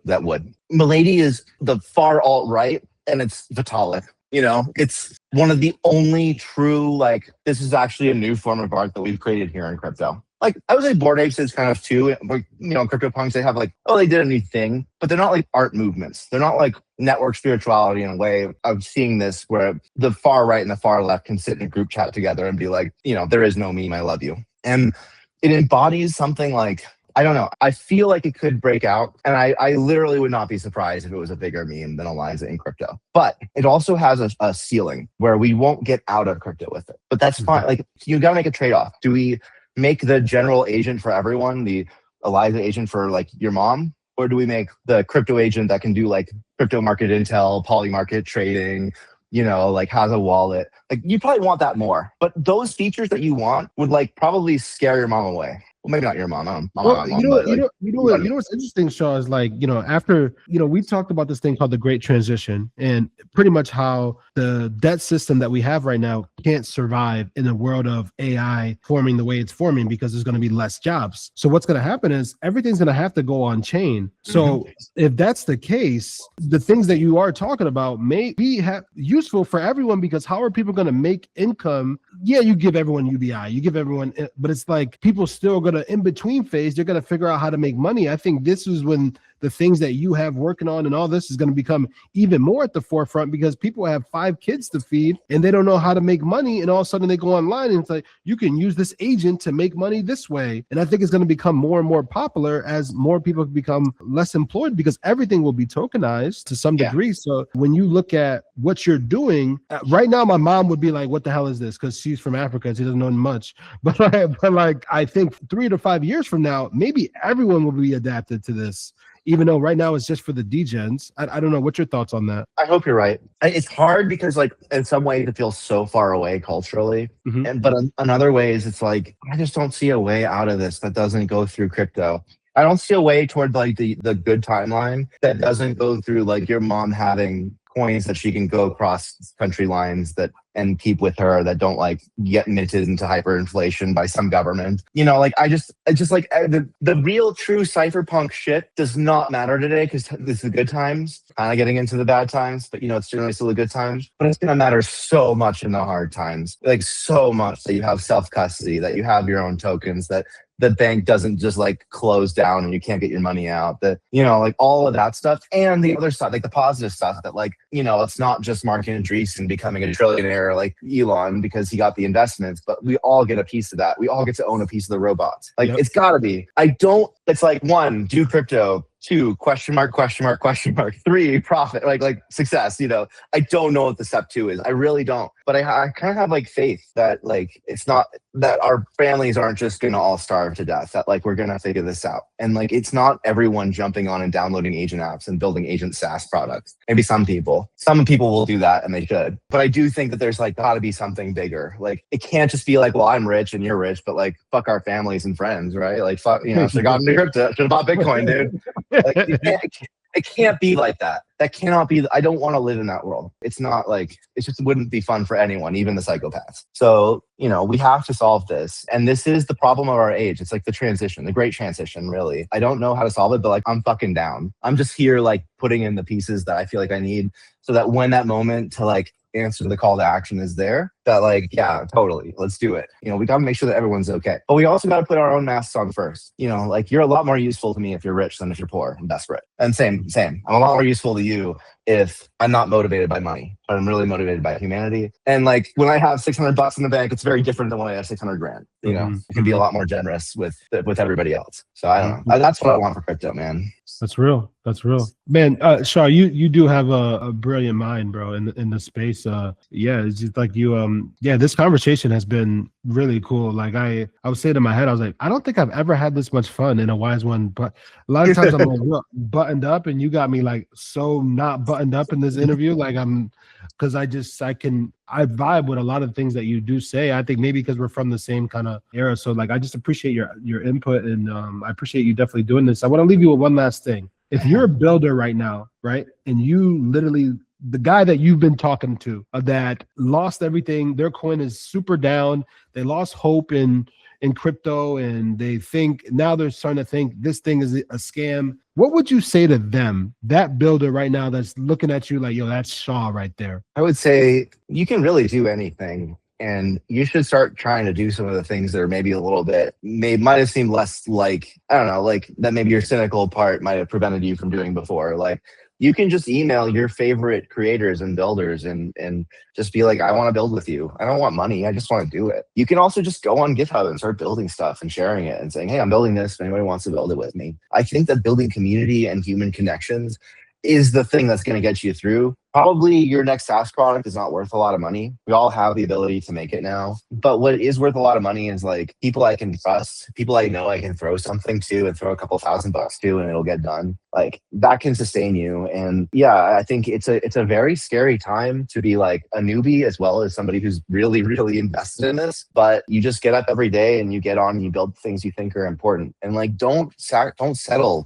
Milady is the far alt-right and it's Vitalik. It's one of the only true, like, this is actually a new form of art that we've created here in crypto. Like, I would say Bored Apes is kind of too, like, CryptoPunks, they have like, oh, they did a new thing, but they're not like art movements. They're not like network spirituality in a way of seeing this where the far right and the far left can sit in a group chat together and be like, there is no meme, I love you. And it embodies something like, I don't know. I feel like it could break out. And I literally would not be surprised if it was a bigger meme than Eliza in crypto. But it also has a ceiling where we won't get out of crypto with it. But that's fine. Like, you got to make a trade-off. Do we make the general agent for everyone, the Eliza agent for like your mom? Or do we make the crypto agent that can do like crypto market intel, polymarket trading, like has a wallet? Like, you probably want that more. But those features that you want would like probably scare your mom away. Well, maybe not your mom. What's interesting, Shaw, is like, after, we talked about this thing called the Great Transition and pretty much how the debt system that we have right now can't survive in a world of AI forming the way it's forming because there's going to be less jobs. So what's going to happen is everything's going to have to go on chain. So if that's the case, the things that you are talking about may be useful for everyone, because how are people going to make income? Yeah, you give everyone UBI, you give everyone, but it's like people still going to, in between phase, they're going to figure out how to make money. I think this is when the things that you have working on and all this is going to become even more at the forefront, because people have 5 kids to feed and they don't know how to make money. And all of a sudden they go online and it's like, you can use this agent to make money this way. And I think it's going to become more and more popular as more people become less employed, because everything will be tokenized to some degree. So when you look at what you're doing right now, my mom would be like, what the hell is this? Because she's from Africa and she doesn't know much. But like, I think 3 to 5 years from now, maybe everyone will be adapted to this, even though right now it's just for the degens. I don't know. What's your thoughts on that? I hope you're right. It's hard because like in some ways it feels so far away culturally. But in other ways it's like, I just don't see a way out of this that doesn't go through crypto. I don't see a way toward like the good timeline that doesn't go through like your mom having coins that she can go across country lines that and keep with her that don't like get minted into hyperinflation by some government. You know, like I just like the real true cypherpunk shit does not matter today because this is the good times. Kind of getting into the bad times, but you know, it's generally still the good times. But it's gonna matter so much in the hard times, like so much that you have self custody, that you have your own tokens, that the bank doesn't just like close down and you can't get your money out, that, you know, like all of that stuff. And the other side, like the positive stuff that like, you know, it's not just Mark Andreessen becoming a trillionaire like Elon because he got the investments, but we all get a piece of that. We all get to own a piece of the robots. Like it's gotta be. It's like 1, do crypto. 2, question mark, question mark, question mark. 3, profit, like success, you know. I don't know what the step 2 is. I really don't. But I kind of have like faith that like it's not that our families aren't just gonna all starve to death, that like we're gonna figure this out. And like it's not everyone jumping on and downloading agent apps and building agent SaaS products. Maybe some people will do that and they should. But I do think that there's like gotta be something bigger. Like it can't just be like, well, I'm rich and you're rich, but like fuck our families and friends, right? Like fuck, you know, should have gotten into crypto, should have bought Bitcoin, dude. Like, it can't be like that. That cannot be. I don't want to live in that world. It's not like, it just wouldn't be fun for anyone, even the psychopaths. So, you know, we have to solve this. And this is the problem of our age. It's like the transition, the great transition, really. I don't know how to solve it, but like, I'm fucking down. I'm just here like putting in the pieces that I feel like I need so that when that moment to like answer the call to action is there, that like, yeah, totally, let's do it. You know, we got to make sure that everyone's okay. But we also got to put our own masks on first. You know, like you're a lot more useful to me if you're rich than if you're poor and desperate. And same. I'm a lot more useful to you if I'm not motivated by money, but I'm really motivated by humanity. And like when I have $600 in the bank, it's very different than when I have 600 grand. You know, I can be a lot more generous with everybody else. So I don't know. That's what I want for crypto, man. That's real. That's real, man. Shaw, you do have a brilliant mind, bro, in the space. Yeah, it's just like you. Yeah, this conversation has been really cool. Like I was saying in my head, I was like, I don't think I've ever had this much fun in a Wise One. But a lot of times I'm like real buttoned up, and you got me like so not buttoned up in this interview. Like because I vibe with a lot of things that you do say. I think maybe because we're from the same kind of era. So like I just appreciate your input, and I appreciate you definitely doing this. I want to leave you with one last thing. If you're a builder right now, right, and you literally, the guy that you've been talking to that lost everything, their coin is super down, they lost hope in crypto, and they think now they're starting to think this thing is a scam. What would you say to them, that builder right now that's looking at you like, yo, that's Shaw right there? I would say you can really do anything. And you should start trying to do some of the things that are maybe a little bit, might have seemed less like, I don't know, like that maybe your cynical part might have prevented you from doing before. Like you can just email your favorite creators and builders and just be like, I want to build with you. I don't want money. I just want to do it. You can also just go on GitHub and start building stuff and sharing it and saying, hey, I'm building this. If anybody wants to build it with me. I think that building community and human connections is the thing that's going to get you through. Probably your next SaaS product is not worth a lot of money. We all have the ability to make it now. But what is worth a lot of money is like people I can trust, people I know I can throw something to and throw a couple $1,000 to and it'll get done. Like that can sustain you. And yeah, I think it's a very scary time to be like a newbie as well as somebody who's really, really invested in this. But you just get up every day and you get on and you build things you think are important. And like don't settle.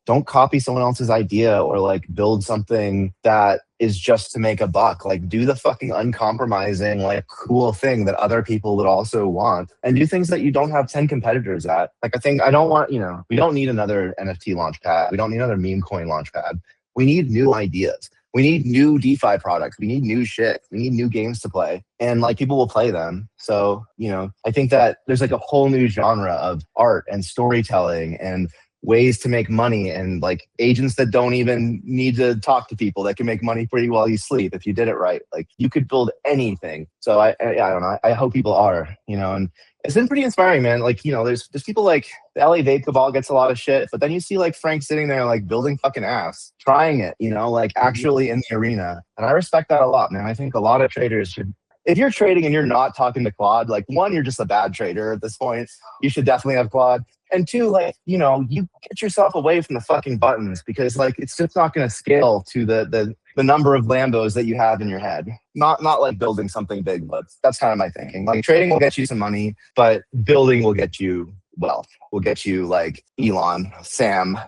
Don't copy someone else's idea or like build something that is just to make a buck. Like do the fucking uncompromising, like cool thing that other people would also want, and do things that you don't have 10 competitors at. Like I don't want, you know, we don't need another NFT launchpad. We don't need another meme coin launchpad. We need new ideas. We need new DeFi products. We need new shit. We need new games to play. And like people will play them. So, you know, I think that there's like a whole new genre of art and storytelling and ways to make money, and like agents that don't even need to talk to people that can make money for you while you sleep if you did it right. Like you could build anything. So I don't know. I hope people are, you know, and it's been pretty inspiring, man. Like, you know, there's people like the LA Vape Cabal gets a lot of shit, but then you see like Frank sitting there like building fucking apps, trying it, you know, like actually in the arena. And I respect that a lot, man. I think a lot of traders should, if you're trading and you're not talking to Claude, like one, you're just a bad trader at this point. You should definitely have Claude. And two, like, you know, you get yourself away from the fucking buttons, because like it's just not going to scale to the number of Lambos that you have in your head. Not like building something big, but that's kind of my thinking. Like trading will get you some money, but building will get you wealth. We'll get you like Elon, Sam,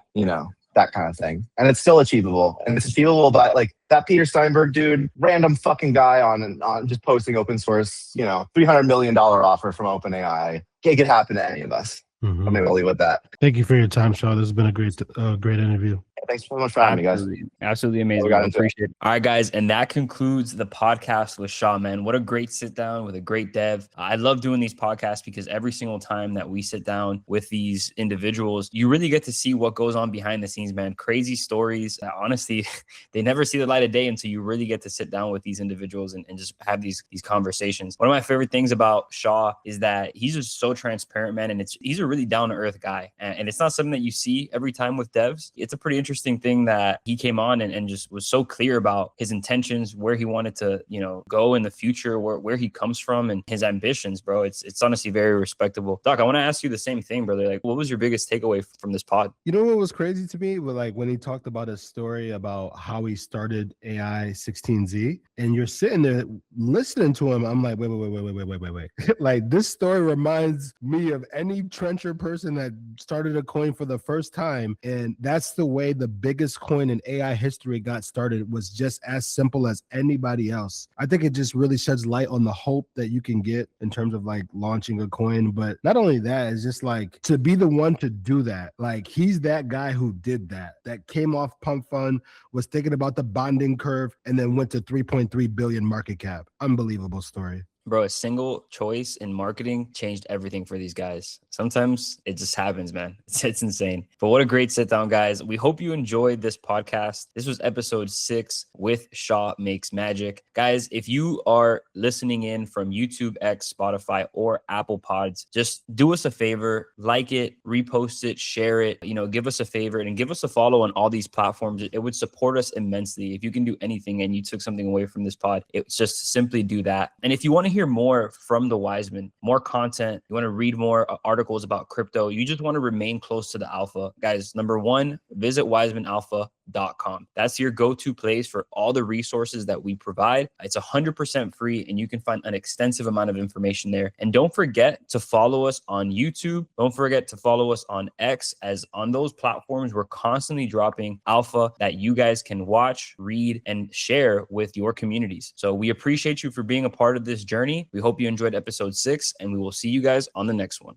that kind of thing. And it's still achievable. And it's achievable by like that Peter Steinberg dude, random fucking guy on just posting open source, $300 million offer from OpenAI. It could happen to any of us. Mhm. I'm gonna leave with that. Thank you for your time, Shaw. This has been a great interview. Thanks so much for having me, guys. Absolutely amazing. I appreciate it. All right, guys. And that concludes the podcast with Shaw, man. What a great sit down with a great dev. I love doing these podcasts because every single time that we sit down with these individuals, you really get to see what goes on behind the scenes, man. Crazy stories. Honestly, they never see the light of day until you really get to sit down with these individuals and just have these conversations. One of my favorite things about Shaw is that he's just so transparent, man. And he's a really down to earth guy. And it's not something that you see every time with devs. It's a pretty interesting thing that he came on and just was so clear about his intentions, where he wanted to, go in the future, where he comes from and his ambitions, bro. It's honestly very respectable. Doc, I want to ask you the same thing, brother. Like, what was your biggest takeaway from this pod? You know what was crazy to me? Like when he talked about his story about how he started AI 16Z, and you're sitting there listening to him, I'm like, wait. Like this story reminds me of any trencher person that started a coin for the first time. And that's the way the biggest coin in AI history got started, was just as simple as anybody else. I think it just really sheds light on the hope that you can get in terms of like launching a coin. But not only that, it's just like to be the one to do that. Like he's that guy who did that came off Pump Fund, was thinking about the bonding curve, and then went to 3.3 billion market cap. Unbelievable story. Bro, a single choice in marketing changed everything for these guys. Sometimes it just happens, man. It's insane. But what a great sit down, guys. We hope you enjoyed this podcast. This was episode 6 with Shaw Makes Magic. Guys, if you are listening in from YouTube, X, Spotify, or Apple Pods, just do us a favor, like it, repost it, share it, give us a favor and give us a follow on all these platforms. It would support us immensely. If you can do anything and you took something away from this pod, it's just simply do that. And if you want to hear more from the Wiseman, more content, you want to read more articles about crypto, you just want to remain close to the alpha, guys, number one, visit wisemanalpha.com. That's your go-to place for all the resources that we provide. It's 100% free and you can find an extensive amount of information there. And don't forget to follow us on YouTube. Don't forget to follow us on X, as on those platforms, we're constantly dropping alpha that you guys can watch, read, and share with your communities. So we appreciate you for being a part of this journey. We hope you enjoyed episode 6 and we will see you guys on the next one.